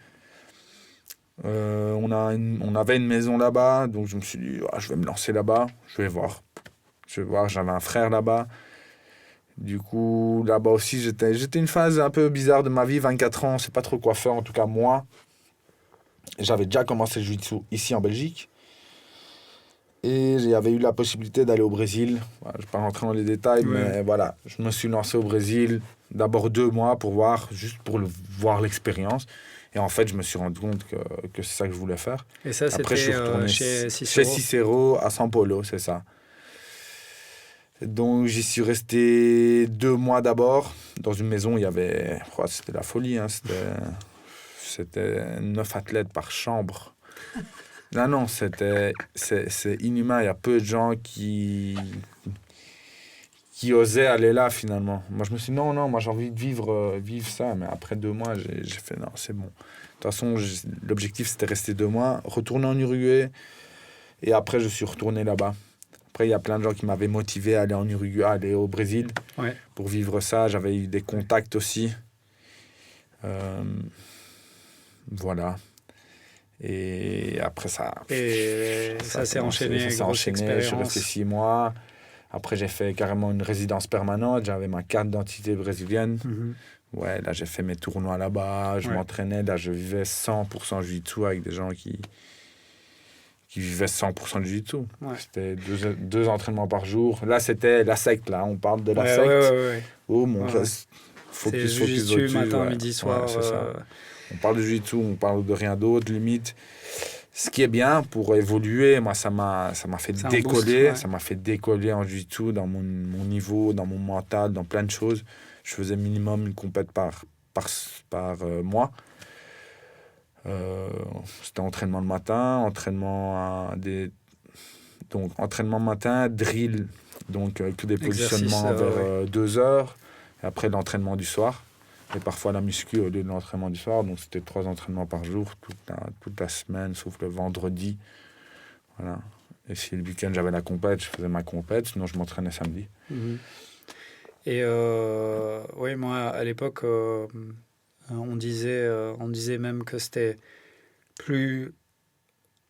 On avait une maison là-bas, donc je me suis dit, je vais me lancer là-bas. Je vais voir. J'avais un frère là-bas. Du coup, là-bas aussi, j'étais une phase un peu bizarre de ma vie, 24 ans, on ne sait pas trop quoi faire, en tout cas moi. J'avais déjà commencé le jiu-jitsu ici en Belgique. Et j'avais eu la possibilité d'aller au Brésil. Voilà, je ne vais pas rentrer dans les détails, mais voilà, je me suis lancé au Brésil, d'abord 2 mois juste pour voir l'expérience. Et en fait, je me suis rendu compte que c'est ça que je voulais faire. Et ça, après, je suis retourné chez Cicero, à São Paulo, c'est ça. Donc, j'y suis resté 2 mois d'abord. Dans une maison, il y avait... c'était la folie. Hein, c'était 9 athlètes par chambre. Non, c'est inhumain. Il y a peu de gens qui osaient aller là, finalement. Moi, je me suis dit, non, moi, j'ai envie de vivre ça. Mais après 2 mois, j'ai fait, non, c'est bon. De toute façon, l'objectif, c'était rester 2 mois, retourner en Uruguay. Et après, je suis retourné là-bas. Après, il y a plein de gens qui m'avaient motivé à aller en Uruguay, à aller au Brésil pour vivre ça. J'avais eu des contacts aussi. Voilà. Et après, ça s'est enchaîné. Ça s'est enchaîné. Je suis resté 6 mois. Après, j'ai fait carrément une résidence permanente. J'avais ma carte d'identité brésilienne. Ouais, là, j'ai fait mes tournois là-bas. Je m'entraînais. Là, je vivais 100% jiu-jitsu avec des gens qui vivaient 100% de jiu-jitsu. C'était 2 entraînements par jour. Là, c'était la secte, là. On parle de la secte. Oh, mon reste. Focus jiu-jitsu, matin, midi, soir. C'est ça. On parle de jiu-jitsu, on parle de rien d'autre, limite. Ce qui est bien pour évoluer, moi, ça m'a fait décoller. Ça m'a fait décoller en jiu-jitsu, dans mon niveau, dans mon mental, dans plein de choses. Je faisais minimum une compète par mois. C'était entraînement le matin, entraînement matin, drill, donc avec tous des positionnements vers 2 heures, et après l'entraînement du soir, et parfois la muscu au lieu de l'entraînement du soir, donc c'était 3 entraînements par jour, toute la semaine, sauf le vendredi. Voilà. Et si le week-end j'avais la compète, je faisais ma compète, sinon je m'entraînais samedi. Et oui, moi à l'époque... On disait même que c'était plus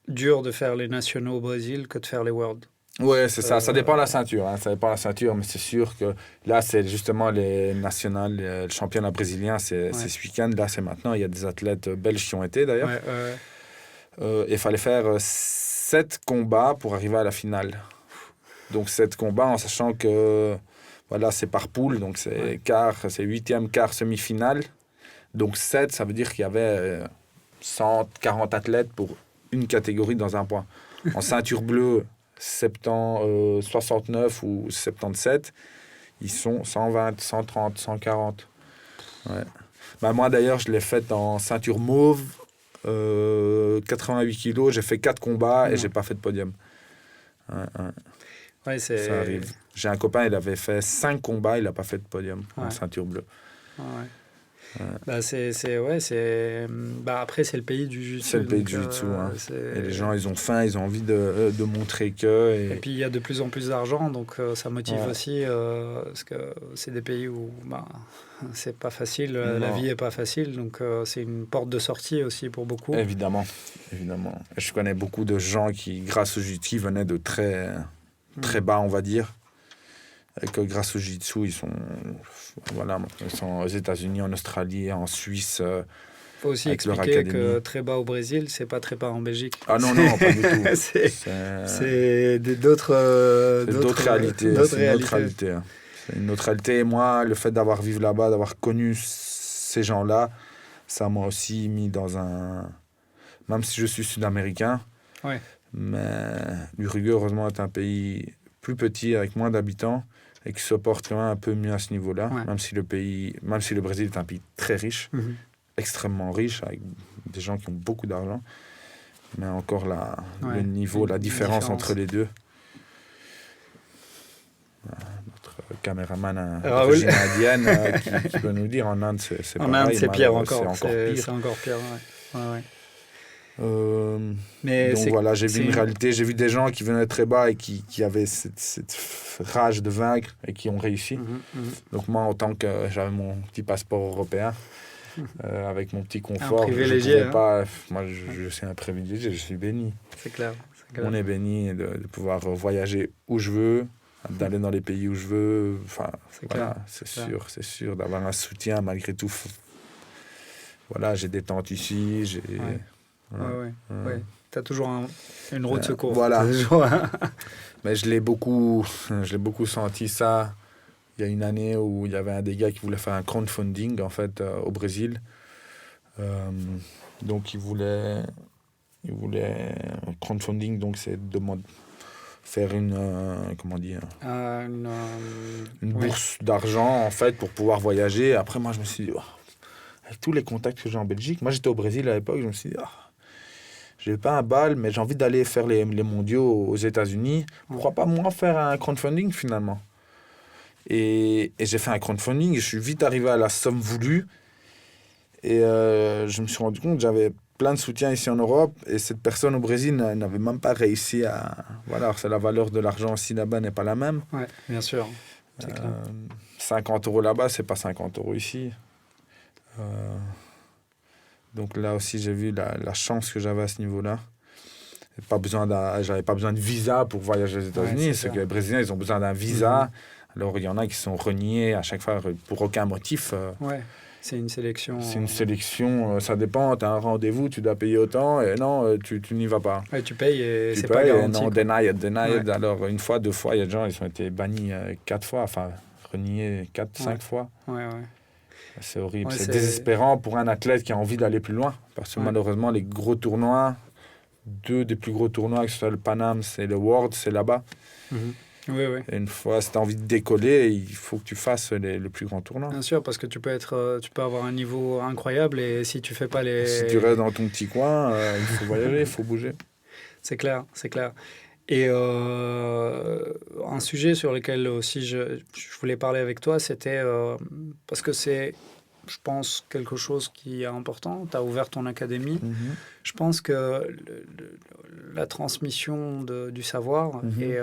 dur de faire les nationaux au Brésil que de faire les Worlds. Ouais, c'est ça. Ça dépend de la ceinture. Hein. Ça dépend de la ceinture, mais c'est sûr que là, c'est justement les nationales, le championnat brésilien, c'est ce week-end. Là, c'est maintenant. Il y a des athlètes belges qui ont été d'ailleurs. Il fallait faire 7 combats pour arriver à la finale. Donc 7 combats en sachant que voilà, c'est par poule. Donc c'est quart, c'est 8e, quart, semi-finale. Donc 7, ça veut dire qu'il y avait 140 athlètes pour une catégorie dans un point. En ceinture bleue, 69 ou 77, ils sont 120, 130, 140. Ouais. Bah, moi d'ailleurs, je l'ai fait en ceinture mauve, 88 kilos, j'ai fait 4 combats et j'ai pas fait de podium. Ouais, ça arrive. J'ai un copain, il avait fait 5 combats, il n'a pas fait de podium en ceinture bleue. Bah, après, c'est le pays du jiu-jitsu. C'est le pays du jiu-jitsu. Et les gens, ils ont faim, ils ont envie de montrer que... Et puis, il y a de plus en plus d'argent, donc ça motive aussi, parce que c'est des pays où c'est pas facile, la vie est pas facile, donc c'est une porte de sortie aussi pour beaucoup. Évidemment. Je connais beaucoup de gens qui, grâce au jiu-jitsu, venaient de très bas, on va dire. Et que grâce au jiu-jitsu, ils sont aux États-Unis, en Australie, en Suisse. Il faut aussi expliquer que très bas au Brésil, c'est pas très bas en Belgique. Ah non, pas du tout. c'est d'autres réalités. C'est une autre réalité. C'est une autre réalité. Et moi, le fait d'avoir vécu là-bas, d'avoir connu ces gens-là, ça m'a aussi mis dans un... Même si je suis sud-américain, mais l'Uruguay, heureusement, est un pays plus petit, avec moins d'habitants, et qui se porte quand même un peu mieux à ce niveau-là, même si le Brésil est un pays très riche, extrêmement riche, avec des gens qui ont beaucoup d'argent, mais encore le niveau, la différence entre les deux. Notre caméraman d'origine indienne qui peut nous dire, en Inde, c'est pareil. En Inde, c'est pire encore. C'est encore pire, Mais donc voilà, j'ai vu une réalité, j'ai vu des gens qui venaient très bas et qui avaient cette rage de vaincre et qui ont réussi. Donc moi, en tant que j'avais mon petit passeport européen, avec mon petit confort, privilégié, moi je suis un privilégié, je suis béni. C'est clair. On est béni de pouvoir voyager où je veux, d'aller dans les pays où je veux. Enfin, c'est sûr d'avoir un soutien malgré tout. Voilà, j'ai des tantes ici, Tu as toujours une roue de secours. Voilà. Mais je l'ai beaucoup senti ça. Il y a une année où il y avait un des gars qui voulait faire un crowdfunding en fait au Brésil. Donc il voulait un crowdfunding, donc c'est faire une bourse d'argent en fait pour pouvoir voyager. Après moi je me suis dit avec tous les contacts que j'ai en Belgique, moi j'étais au Brésil à l'époque, je me suis dit j'ai pas un bal, mais j'ai envie d'aller faire les mondiaux aux États-Unis. Pourquoi pas moi faire un crowdfunding finalement? Et j'ai fait un crowdfunding, je suis vite arrivé à la somme voulue. Et je me suis rendu compte que j'avais plein de soutien ici en Europe. Et cette personne au Brésil n'avait même pas réussi à... Voilà, c'est la valeur de l'argent aussi là-bas n'est pas la même. Oui, bien sûr. C'est clair. 50 € là-bas, c'est pas 50 € ici. Donc là aussi, j'ai vu la chance que j'avais à ce niveau-là. J'avais pas besoin de visa pour voyager aux États-Unis. C'est que les Brésiliens, ils ont besoin d'un visa. Alors, il y en a qui sont reniés à chaque fois pour aucun motif. C'est une sélection. C'est une sélection, ça dépend. Tu as un rendez-vous, tu dois payer autant. Et non, tu n'y vas pas. Tu payes et c'est pas garanti. Non, denied. Alors, une fois, 2 fois, il y a des gens, ils ont été bannis 4 fois. Enfin, reniés 4-5 fois. C'est horrible, c'est désespérant pour un athlète qui a envie d'aller plus loin. Parce que malheureusement, les gros tournois, 2 des plus gros tournois, que ce soit le Pan Am, c'est le World, c'est là-bas. Et une fois, si tu as envie de décoller, il faut que tu fasses le plus grand tournoi. Bien sûr, parce que tu peux avoir un niveau incroyable et si tu fais pas les... Si tu restes dans ton petit coin, il faut voyager, il faut bouger. C'est clair. Et un sujet sur lequel aussi je voulais parler avec toi, c'était parce que c'est, je pense, quelque chose qui est important. Tu as ouvert ton académie. Je pense que la transmission du savoir et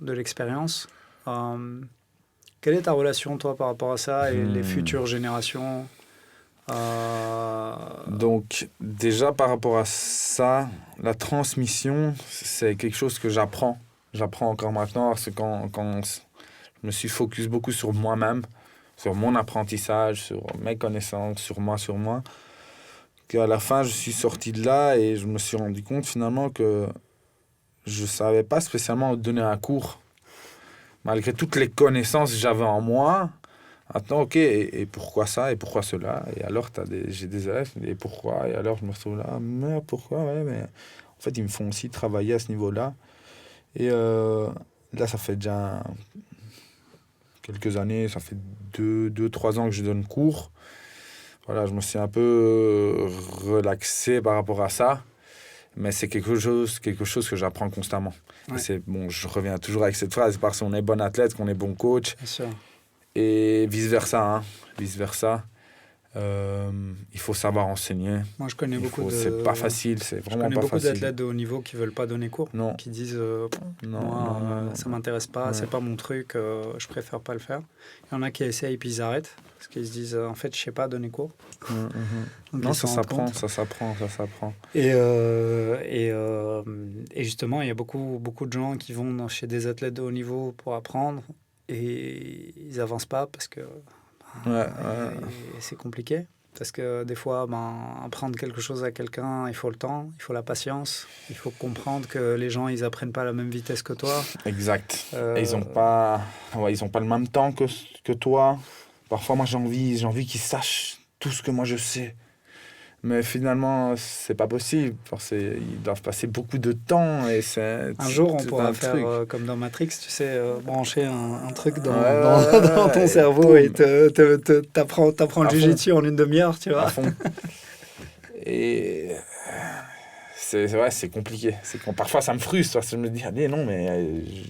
de l'expérience, quelle est ta relation, toi, par rapport à ça et les futures générations Donc, déjà, par rapport à ça, la transmission, c'est quelque chose que j'apprends. J'apprends encore maintenant, parce que quand je me suis focus beaucoup sur moi-même, sur mon apprentissage, sur mes connaissances, sur moi, qu'à la fin, je suis sorti de là et je me suis rendu compte finalement que je ne savais pas spécialement donner un cours. Malgré toutes les connaissances que j'avais en moi, maintenant, ok, et pourquoi ça, et pourquoi cela? Et alors, j'ai des élèves, et pourquoi? Et alors, je me retrouve là, mais pourquoi? Ouais, mais en fait, ils me font aussi travailler à ce niveau-là. Et là, ça fait déjà quelques années, ça fait 3 ans que je donne cours. Voilà, je me suis un peu relaxé par rapport à ça. Mais c'est quelque chose que j'apprends constamment. Ouais. Et je reviens toujours avec cette phrase, c'est parce qu'on est bon athlète, qu'on est bon coach. Bien sûr. Et vice-versa. Il faut savoir enseigner. Moi, je connais c'est pas facile, c'est vraiment pas facile. Je connais beaucoup d'athlètes de haut niveau qui veulent pas donner cours, non. Qui disent ça m'intéresse pas, c'est pas mon truc, je préfère pas le faire. Il y en a qui essayent puis ils arrêtent parce qu'ils se disent en fait je sais pas donner cours. Donc, non, ça s'apprend. Et justement, il y a beaucoup de gens qui vont chez des athlètes de haut niveau pour apprendre et ils avancent pas parce que c'est compliqué. Parce que des fois, apprendre quelque chose à quelqu'un, il faut le temps, il faut la patience, il faut comprendre que les gens, ils apprennent pas à la même vitesse que toi. Exact. Et ils ont pas le même temps que toi. Parfois, moi, j'ai envie qu'ils sachent tout ce que moi je sais. Mais finalement, c'est pas possible. Parce qu'ils doivent passer beaucoup de temps. Et un jour, on pourra faire comme dans Matrix, tu sais, brancher un truc dans ton cerveau et t'apprends le jiu-jitsu en une demi-heure, tu vois. À fond. Et c'est compliqué. Parfois, ça me frustre. Je me dis, allez, non, mais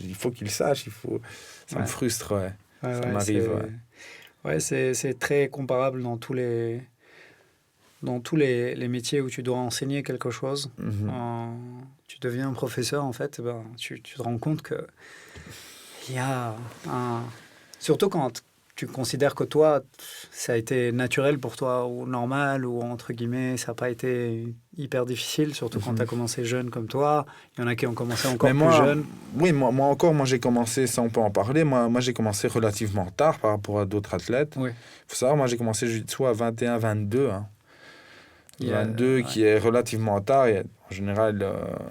il faut qu'ils sachent. Ça me frustre, ça m'arrive. C'est très comparable dans tous les métiers où tu dois enseigner quelque chose. Tu deviens un professeur, en fait, tu te rends compte que il y a surtout quand tu considères que toi, ça a été naturel pour toi, ou normal, ou entre guillemets, ça n'a pas été hyper difficile, surtout quand tu as commencé jeune comme toi. Il y en a qui ont commencé encore plus jeune. Oui, moi j'ai commencé, ça on peut en parler, moi j'ai commencé relativement tard par rapport à d'autres athlètes. Il faut savoir, moi j'ai commencé jiu-jitsu à 21, 22. 22 qui est relativement tard. Et en général,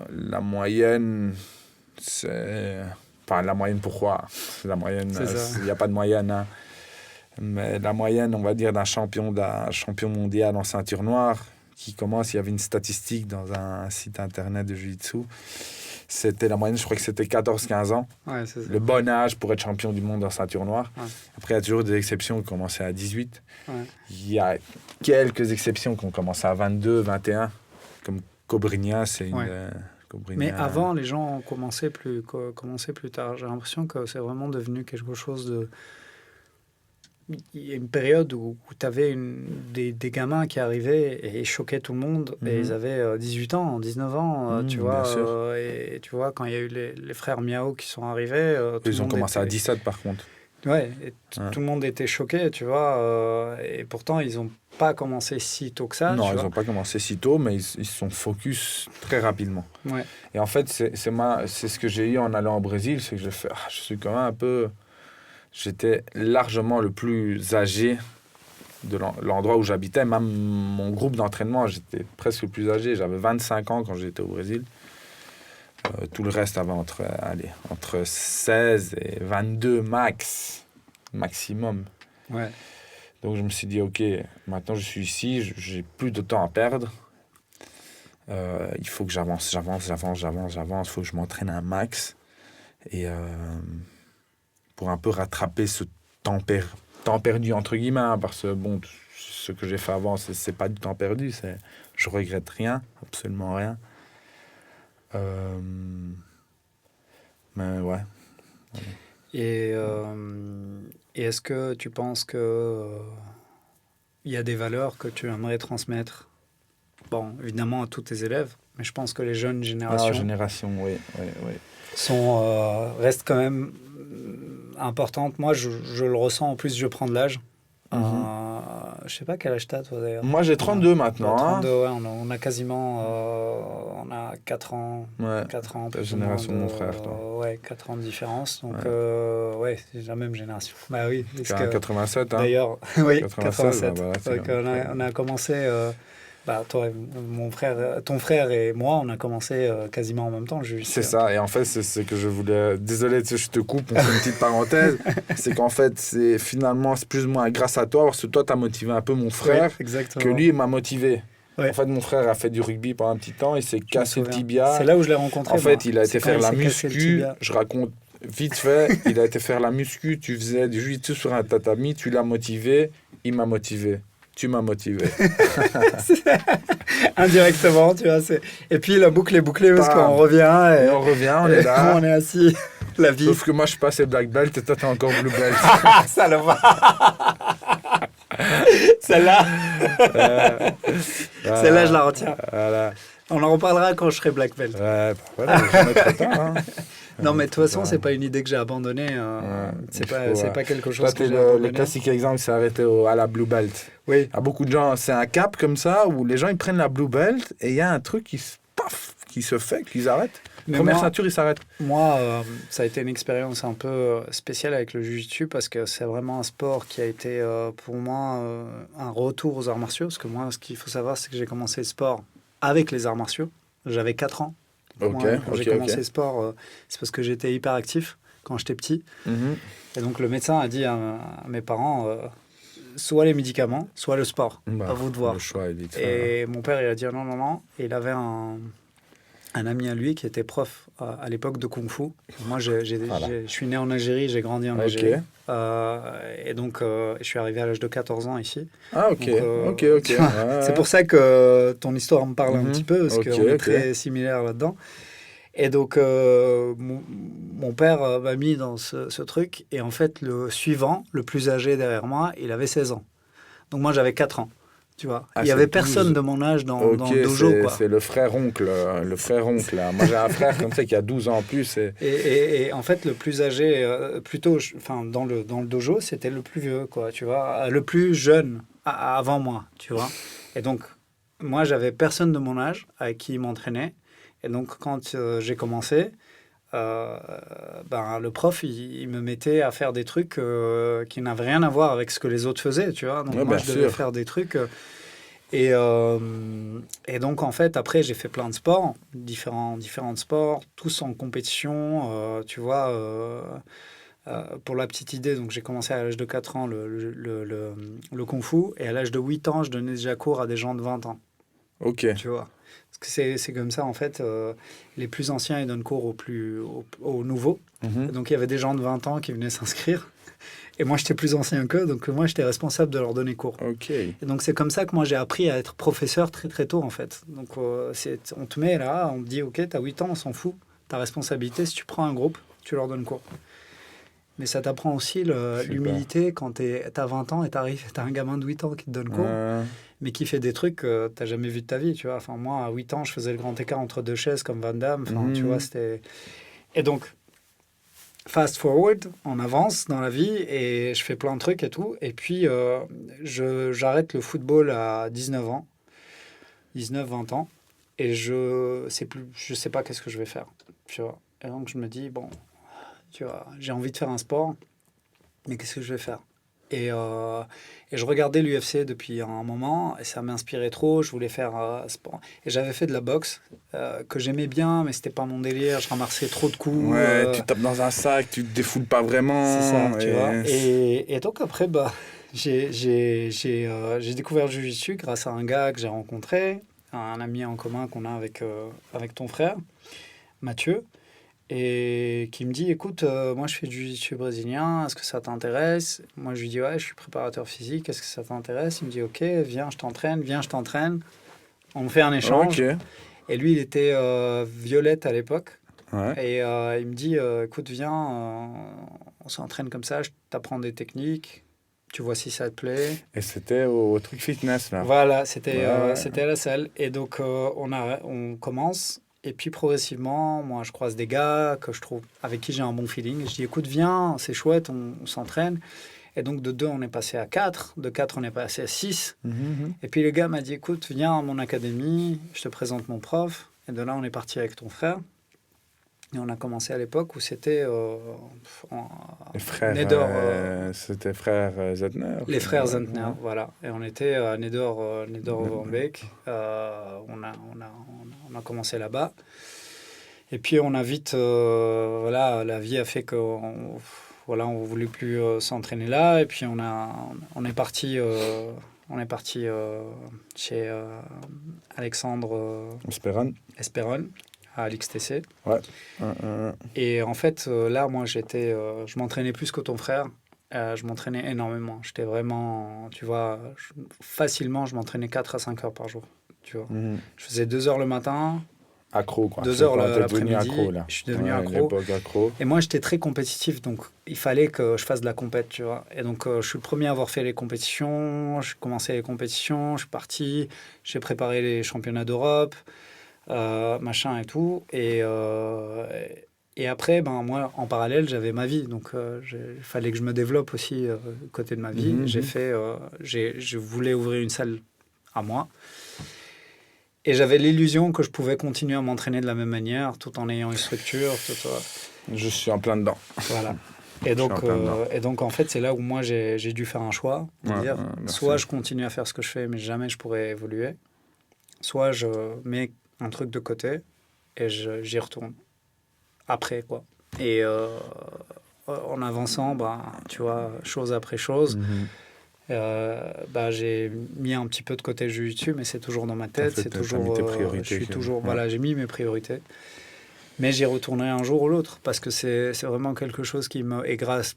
la moyenne, c'est... Enfin, la moyenne, pourquoi? La moyenne, il n'y a pas de moyenne. Hein. Mais la moyenne, on va dire, d'un champion mondial en ceinture noire qui commence, il y avait une statistique dans un site internet de jiu-jitsu. C'était la moyenne, je crois que c'était 14-15 ans. Ouais, c'est ça. Le bon âge pour être champion du monde en ceinture noire. Ouais. Après, il y a toujours des exceptions qui commençaient à 18. Ouais. Il y a quelques exceptions qui ont commencé à 22, 21. Comme Cobrinha, c'est une... Cobrinha. Mais avant, les gens ont commencé plus tard. J'ai l'impression que c'est vraiment devenu quelque chose de... Il y a une période où tu avais des gamins qui arrivaient et choquaient tout le monde. Et ils avaient 18 ans, 19 ans, tu vois. Et tu vois, quand il y a eu les frères Miao qui sont arrivés... ils ont commencé à 17, par contre. Ouais, et tout le monde était choqué, tu vois. Et pourtant, ils n'ont pas commencé si tôt que ça. Non, ils n'ont pas commencé si tôt, mais ils se sont focus très rapidement. Ouais. Et en fait, c'est ce que j'ai eu en allant au Brésil, c'est que je suis quand même un peu... J'étais largement le plus âgé de l'endroit où j'habitais. Même mon groupe d'entraînement, j'étais presque le plus âgé. J'avais 25 ans quand j'étais au Brésil. Tout le reste avait entre 16 et 22 maximum. Ouais. Donc je me suis dit, ok, maintenant je suis ici, j'ai plus de temps à perdre. Il faut que j'avance. Il faut que je m'entraîne un max. Et... pour un peu rattraper ce temps perdu, entre guillemets, hein, parce que, bon, ce que j'ai fait avant, c'est pas du temps perdu, je regrette rien, absolument rien. Mais ouais. Et est-ce que tu penses que il y a des valeurs que tu aimerais transmettre, bon, évidemment à tous tes élèves, mais je pense que les jeunes générations... oui. restent quand même importantes. Moi, je le ressens, en plus je prends de l'âge. je sais pas quel âge t'as, toi, d'ailleurs. Moi, j'ai 32 maintenant. 32, ouais, on a quasiment... on a 4 ans. Ouais. 4 ans. La génération de mon frère, toi. Ouais, 4 ans de différence. Donc, ouais, c'est la même génération. Bah oui. Tu as 87, hein. D'ailleurs, oui, 87. On a commencé... ton frère et moi, on a commencé quasiment en même temps. C'est ça, et en fait, c'est ce que je voulais... Désolé, je te coupe, on fait une petite parenthèse. C'est qu'en fait, c'est plus ou moins grâce à toi, parce que toi, tu as motivé un peu mon frère, que lui, il m'a motivé. Ouais. En fait, mon frère a fait du rugby pendant un petit temps, il s'est cassé le tibia. C'est là où je l'ai rencontré. En fait, il a été faire la muscu, je raconte vite fait, il a été faire la muscu, tu faisais du jiu-jitsu sur un tatami, tu l'as motivé, il m'a motivé. Tu m'as motivé. Indirectement, tu vois. Et puis la boucle est bouclée parce qu'on revient. Et on revient, on est là. On est assis. La vie. Sauf que moi, je suis passé black belt et toi, t'es encore blue belt. Ça le va. Celle-là. Celle-là, je la retiens. Voilà. On en reparlera quand je serai black belt. Ouais, voilà, je vais trop tard, hein. Non, mais de toute façon, c'est pas une idée que j'ai abandonnée. C'est pas quelque chose que j'ai abandonné. Le classique exemple, c'est arrêté à la blue belt. Oui. À beaucoup de gens, c'est un cap comme ça où les gens ils prennent la blue belt et il y a un truc qui se fait, qu'ils arrêtent. Première ceinture, ils s'arrêtent. Moi, ça a été une expérience un peu spéciale avec le jiu-jitsu parce que c'est vraiment un sport qui a été pour moi un retour aux arts martiaux. Parce que moi, ce qu'il faut savoir, c'est que j'ai commencé le sport avec les arts martiaux. J'avais 4 ans. Quand j'ai commencé le sport, c'est parce que j'étais hyper actif quand j'étais petit. Et donc, le médecin a dit à mes parents, soit les médicaments, soit le sport. À vous de voir. Le choix est vite et mon père, il a dit non. Et il avait un ami à lui qui était prof à l'époque de Kung Fu. Moi, je suis né en Algérie, j'ai grandi en Algérie. Et donc, je suis arrivé à l'âge de 14 ans ici. Ah, ok. Donc, Ouais. C'est pour ça que ton histoire me parle un petit peu, parce qu'on est très similaires là-dedans. Et donc, mon père m'a mis dans ce truc. Et en fait, le suivant, le plus âgé derrière moi, il avait 16 ans. Donc, moi, j'avais 4 ans. Tu vois, il n'y avait personne de mon âge dans le dojo. C'est le frère-oncle. Moi, j'ai un frère comme ça qui a 12 ans en plus. Et en fait, le plus âgé, dans le dojo, c'était le plus vieux, quoi, tu vois, le plus jeune avant moi, tu vois. Et donc, moi, j'avais personne de mon âge avec qui m'entraînait. Et donc, quand j'ai commencé, le prof, il me mettait à faire des trucs qui n'avaient rien à voir avec ce que les autres faisaient, tu vois. Donc, moi, je devais faire des trucs... Et donc, en fait, après, j'ai fait plein de sports, différents sports, tous en compétition, tu vois. Pour la petite idée, donc j'ai commencé à l'âge de 4 ans le Kung Fu, et à l'âge de 8 ans, je donnais déjà cours à des gens de 20 ans. Ok. Tu vois. Parce que c'est comme ça, en fait, les plus anciens, ils donnent cours aux nouveaux. Donc, il y avait des gens de 20 ans qui venaient s'inscrire. Et moi, j'étais plus ancien qu'eux, donc moi, j'étais responsable de leur donner cours. Okay. Et donc, c'est comme ça que moi, j'ai appris à être professeur très, très tôt, en fait. Donc, on te met là, on te dit, OK, t'as 8 ans, on s'en fout. Ta responsabilité, si tu prends un groupe, tu leur donnes cours. Mais ça t'apprend aussi l'humilité quand t'as 20 ans et t'as un gamin de 8 ans qui te donne cours, mais qui fait des trucs que t'as jamais vu de ta vie, tu vois. Enfin, moi, à 8 ans, je faisais le grand écart entre deux chaises comme Van Damme. Enfin, tu vois, c'était... Et donc... Fast forward, on avance dans la vie et je fais plein de trucs et tout. Et puis, j'arrête le football à 19 ans, 19-20 ans. Et je sais pas qu'est-ce que je vais faire. Tu vois. Et donc, je me dis, bon, tu vois, j'ai envie de faire un sport, mais qu'est-ce que je vais faire ? Et je regardais l'UFC depuis un moment et ça m'inspirait trop. Je voulais faire sport. Et j'avais fait de la boxe que j'aimais bien, mais c'était pas mon délire. Je ramassais trop de coups. Ouais, tu tapes dans un sac, tu te défoules pas vraiment. C'est ça, tu vois. Et donc après, j'ai découvert le jiu-jitsu grâce à un gars que j'ai rencontré, un ami en commun qu'on a avec ton frère, Mathieu. Et qui me dit, écoute, moi je fais du jiu-jitsu brésilien, est-ce que ça t'intéresse ? Moi je lui dis, ouais, je suis préparateur physique, est-ce que ça t'intéresse ? Il me dit, ok, viens, je t'entraîne. On fait un échange. Okay. Et lui, il était violette à l'époque. Ouais. Et il me dit, écoute, viens, on s'entraîne comme ça, je t'apprends des techniques, tu vois si ça te plaît. Et c'était au truc fitness, là. Voilà, c'était à la salle. Et donc, on commence. Et puis progressivement, moi, je croise des gars que je trouve avec qui j'ai un bon feeling. Et je dis, écoute, viens, c'est chouette, on s'entraîne. Et donc, de 2, on est passé à 4. De 4, on est passé à 6. Et puis, le gars m'a dit, écoute, viens à mon académie, je te présente mon prof. Et de là, on est parti avec ton frère. Et on a commencé à l'époque où c'était... les frères... c'était frères Zentner. Les frères Zentner, voilà. Et on était à Neder-Overbeek. On a commencé là-bas. Et puis, on a vite... la vie a fait qu'on on voulait plus s'entraîner là. Et puis, on est parti chez Alexandre Esperon à l'XTC. Ouais. Et en fait, là, moi, je m'entraînais plus que ton frère. Je m'entraînais énormément. J'étais vraiment, tu vois, facilement, je m'entraînais 4 à 5 heures par jour. Tu vois. Je faisais 2 heures le matin. Accro, quoi. 2 heures l'après-midi. Je suis devenu accro. Et moi, j'étais très compétitif, donc il fallait que je fasse de la compète, tu vois. Et donc, je suis le premier à avoir fait les compétitions. J'ai commencé les compétitions, je suis parti. J'ai préparé les championnats d'Europe. Machin et tout. Et après, moi, en parallèle, j'avais ma vie. Donc, il fallait que je me développe aussi côté de ma vie. Je voulais ouvrir une salle à moi. Et j'avais l'illusion que je pouvais continuer à m'entraîner de la même manière, tout en ayant une structure. Je suis en plein dedans. Voilà. Et donc, en fait, c'est là où moi, j'ai dû faire un choix. Dire, soit je continue à faire ce que je fais, mais jamais je pourrais évoluer. Soit je mets un truc de côté et j'y retourne après, quoi. Et en avançant, tu vois, chose après chose, j'ai mis un petit peu de côté le jiu-jitsu, mais c'est toujours dans ma tête. C'est toujours, mis tes priorités, j'ai mis mes priorités. Mais j'y retournerai un jour ou l'autre parce que c'est vraiment quelque chose qui me... Et grâce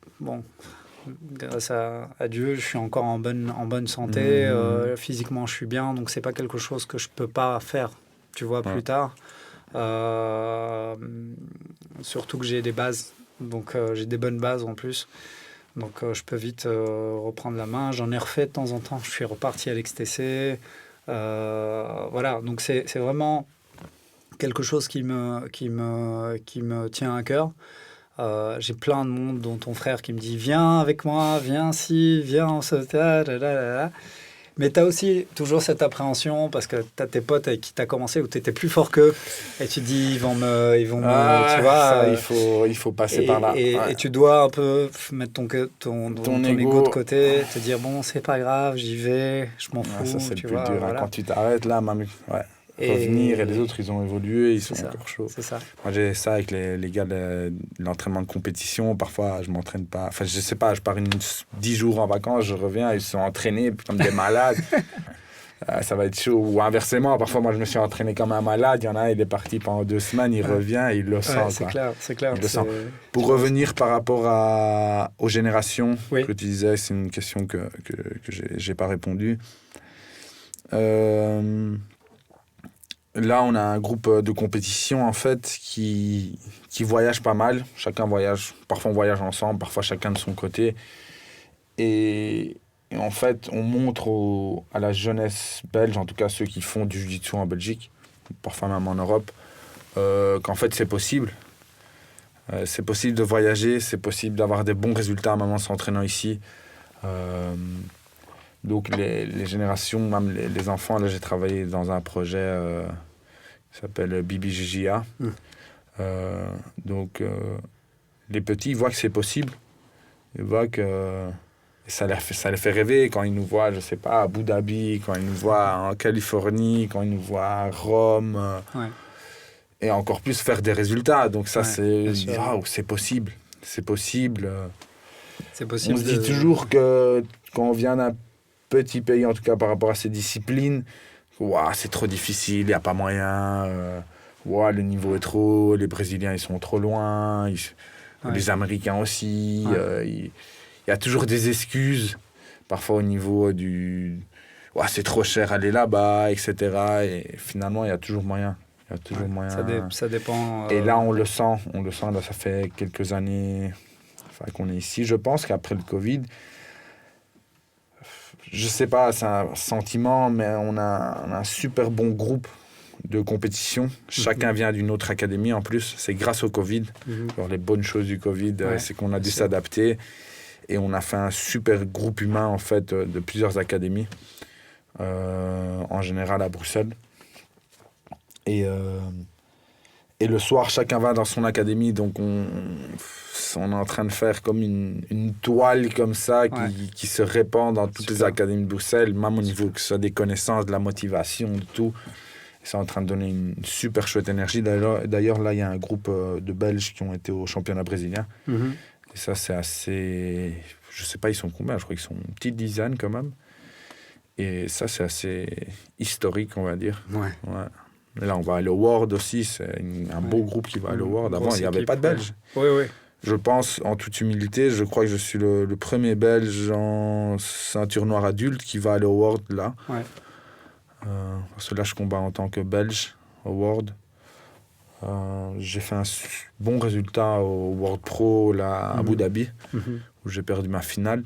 à Dieu, je suis encore en bonne santé. Physiquement, je suis bien. Donc, c'est pas quelque chose que je peux pas faire, tu vois, plus tard. Surtout que j'ai des bases. Donc, j'ai des bonnes bases en plus. Donc, je peux vite reprendre la main. J'en ai refait de temps en temps. Je suis reparti à l'XTC. Voilà. Donc, c'est vraiment quelque chose qui me tient à cœur. J'ai plein de monde, dont ton frère, qui me dit « Viens avec moi, viens ici, viens en sauvetage. » Mais tu as aussi toujours cette appréhension parce que tu as tes potes avec qui tu as commencé où tu étais plus fort qu'eux. Et tu te dis, ils vont me tu vois. Il faut passer par là. Et tu dois un peu mettre ton ego de côté, te dire, bon, c'est pas grave, j'y vais, je m'en fous. Ça, c'est tu le plus vois, dur. voilà. Quand tu t'arrêtes là, revenir, et les autres, ils ont évolué, ils sont encore chauds. C'est ça. Moi, j'ai ça avec les gars de l'entraînement de compétition. Parfois, je m'entraîne pas. Enfin, je sais pas, je pars 10 jours en vacances, je reviens, ils sont entraînés comme des malades. Ça va être chaud. Ou inversement, parfois, moi, je me suis entraîné comme un malade. Il y en a un, il est parti pendant 2 semaines, il revient, il le sent. C'est clair. Il le sent. Pour revenir par rapport aux générations que tu disais, c'est une question que j'ai pas répondu. Là, on a un groupe de compétition, en fait, qui voyage pas mal. Chacun voyage. Parfois, on voyage ensemble, parfois chacun de son côté. Et en fait, on montre à la jeunesse belge, en tout cas ceux qui font du jiu-jitsu en Belgique, parfois même en Europe, qu'en fait, c'est possible. C'est possible de voyager, c'est possible d'avoir des bons résultats, même en s'entraînant ici. Donc, les générations, même les enfants, là, j'ai travaillé dans un projet... qui s'appelle BBJJA. Donc, les petits, ils voient que c'est possible. Ils voient que ça les fait rêver quand ils nous voient, je sais pas, à Abu Dhabi, quand ils nous voient en Californie, quand ils nous voient à Rome. Et encore plus faire des résultats. Donc ça, c'est possible. C'est possible. C'est possible. On se dit toujours que quand on vient d'un petit pays, en tout cas par rapport à ces disciplines, c'est trop difficile, il n'y a pas moyen. Le niveau est trop... Les Brésiliens, ils sont trop loin. Les Américains aussi. Il y a toujours des excuses. Parfois au niveau du... c'est trop cher aller là-bas, etc. Et finalement, il y a toujours moyen. Ça dépend... Et là, on le sent. Là, ça fait quelques années qu'on est ici. Je pense qu'après le Covid... Je sais pas, c'est un sentiment, mais on a un super bon groupe de compétition. Chacun vient d'une autre académie en plus. C'est grâce au Covid. Alors, les bonnes choses du Covid, c'est qu'on a dû s'adapter. Et on a fait un super groupe humain, en fait, de plusieurs académies, en général à Bruxelles. Et le soir, chacun va dans son académie, donc on est en train de faire comme une toile comme ça qui se répand dans toutes les académies de Bruxelles, même au niveau que ce soit des connaissances, de la motivation, de tout. C'est en train de donner une super chouette énergie. D'ailleurs, là, il y a un groupe de Belges qui ont été au championnat brésilien. Mm-hmm. Et ça, c'est assez... Je sais pas, ils sont combien? Je crois qu'ils sont une petite dizaine quand même. Et ça, c'est assez historique, on va dire. Ouais. Là, on va aller au World aussi. C'est un beau groupe qui va aller au World. Avant, il n'y avait pas de Belges. Oui. Je pense, en toute humilité, je crois que je suis le premier Belge en ceinture noire adulte qui va aller au World, là. Ouais. Parce que là, je combats en tant que Belge au World. J'ai fait un bon résultat au World Pro là, à Abu Dhabi, où j'ai perdu ma finale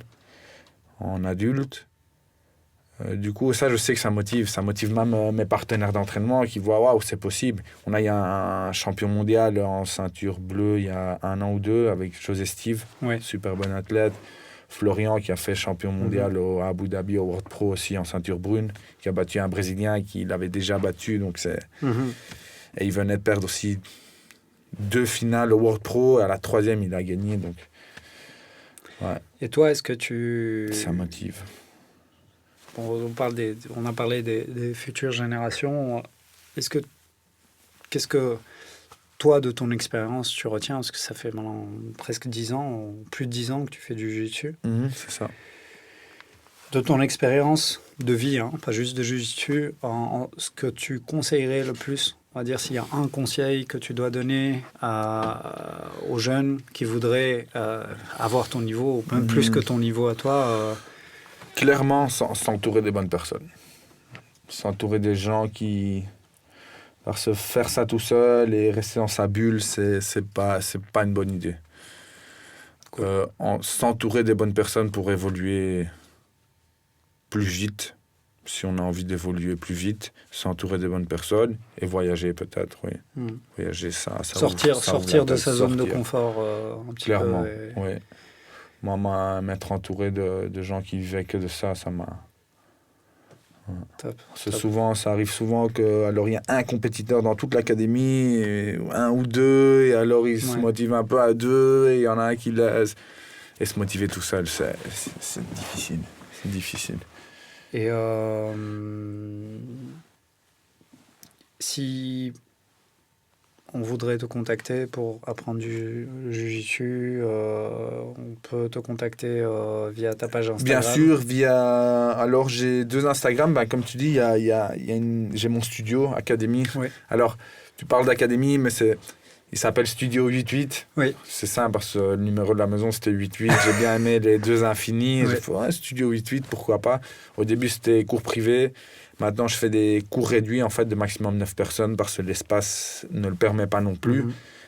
en adulte. Du coup, ça, je sais que ça motive. Ça motive même mes partenaires d'entraînement qui voient, waouh, c'est possible. On a eu un champion mondial en ceinture bleue il y a 1 an ou 2 avec José Steve, super bon athlète. Florian qui a fait champion mondial à Abu Dhabi au World Pro aussi en ceinture brune, qui a battu un Brésilien qui l'avait déjà battu. Donc c'est... Et il venait de perdre aussi 2 finales au World Pro. À la 3e, il a gagné. Donc... Ouais. Et toi, est-ce que tu... Ça motive. Bon, on a parlé des futures générations. Qu'est-ce que toi, de ton expérience, tu retiens? Parce que ça fait maintenant presque 10 ans, plus de 10 ans que tu fais du jiu-jitsu. C'est ça. De ton expérience de vie, hein, pas juste de jiu-jitsu, ce que tu conseillerais le plus, on va dire s'il y a un conseil que tu dois donner aux jeunes qui voudraient avoir ton niveau, ou même plus que ton niveau à toi. Clairement, s'entourer des bonnes personnes. S'entourer des gens qui... Parce que faire ça tout seul et rester dans sa bulle, c'est pas une bonne idée. S'entourer des bonnes personnes pour évoluer plus vite, si on a envie d'évoluer plus vite, s'entourer des bonnes personnes et voyager peut-être, oui. Voyager, ça sortir de sa zone de confort un petit clairement, peu. Oui. Moi, m'être entouré de gens qui vivaient que de ça m'a... Top. Souvent, ça arrive souvent que alors il y a un compétiteur dans toute l'académie, un ou deux, et alors ils se motivent un peu à 2, et il y en a un qui laisse. Et se motiver tout seul, c'est difficile. C'est difficile. Et si on voudrait te contacter pour apprendre du jiu-jitsu, on peut te contacter via ta page Instagram. Bien sûr, alors j'ai 2 Instagram, comme tu dis, j'ai mon studio, Académie. Oui. Alors, tu parles d'académie, mais il s'appelle Studio 88. Oui. C'est simple, parce que le numéro de la maison, c'était 88. J'ai bien aimé les 2 infinis. J'ai fait, Studio 88, pourquoi pas. Au début, c'était cours privés. Maintenant, je fais des cours réduits, en fait, de maximum 9 personnes, parce que l'espace ne le permet pas non plus.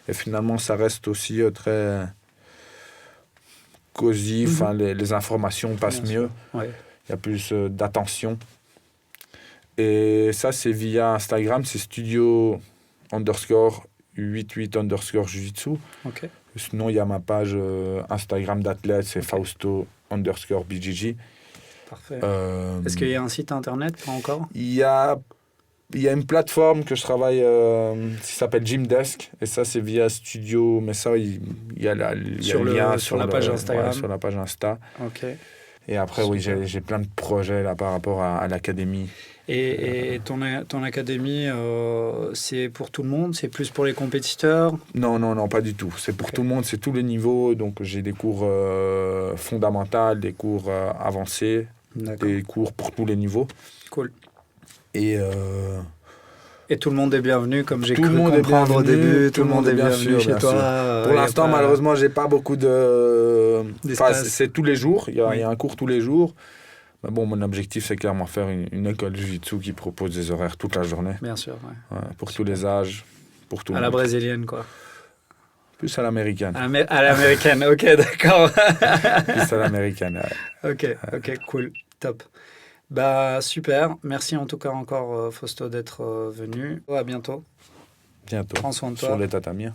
Et finalement, ça reste aussi très cosy. Enfin, les informations passent mieux. Il y a plus d'attention. Et ça, c'est via Instagram. C'est studio_88_Jiu-Jitsu. Okay. Sinon, il y a ma page Instagram d'athlète. C'est Fausto_BJJ. Parfait. Est-ce qu'il y a un site internet, pas encore? Il y a une plateforme que je travaille qui s'appelle Gymdesk, et ça c'est via Studio, mais ça il y a le lien sur la page Instagram. sur la page Insta. Ok. Et après j'ai plein de projets là par rapport à l'académie. Et ton académie, c'est pour tout le monde? C'est plus pour les compétiteurs? Non, pas du tout. C'est pour tout le monde, c'est tous les niveaux. Donc j'ai des cours fondamentaux, des cours avancés, des cours pour tous les niveaux. Cool. Et tout le monde est bienvenu, comme j'ai cru comprendre au début. Tout le monde est bienvenu chez toi. Pour l'instant, malheureusement, j'ai pas beaucoup de... c'est tous les jours. Il y a un cours tous les jours. Mais bon, mon objectif, c'est clairement faire une école de jiu-jitsu qui propose des horaires toute la journée. Bien sûr, pour tous les âges, pour tout le monde. À la brésilienne, quoi. Plus à l'américaine. À l'américaine, ok, d'accord. Plus à l'américaine, Ok, cool, top. Super, merci en tout cas encore Fausto d'être venu. À bientôt. Bientôt. Prends soin de toi. Sur les tatamis.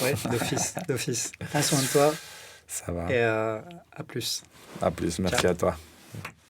Oui, d'office. Prends soin de toi Ça va. Et à plus. À plus. Merci Ciao. à toi.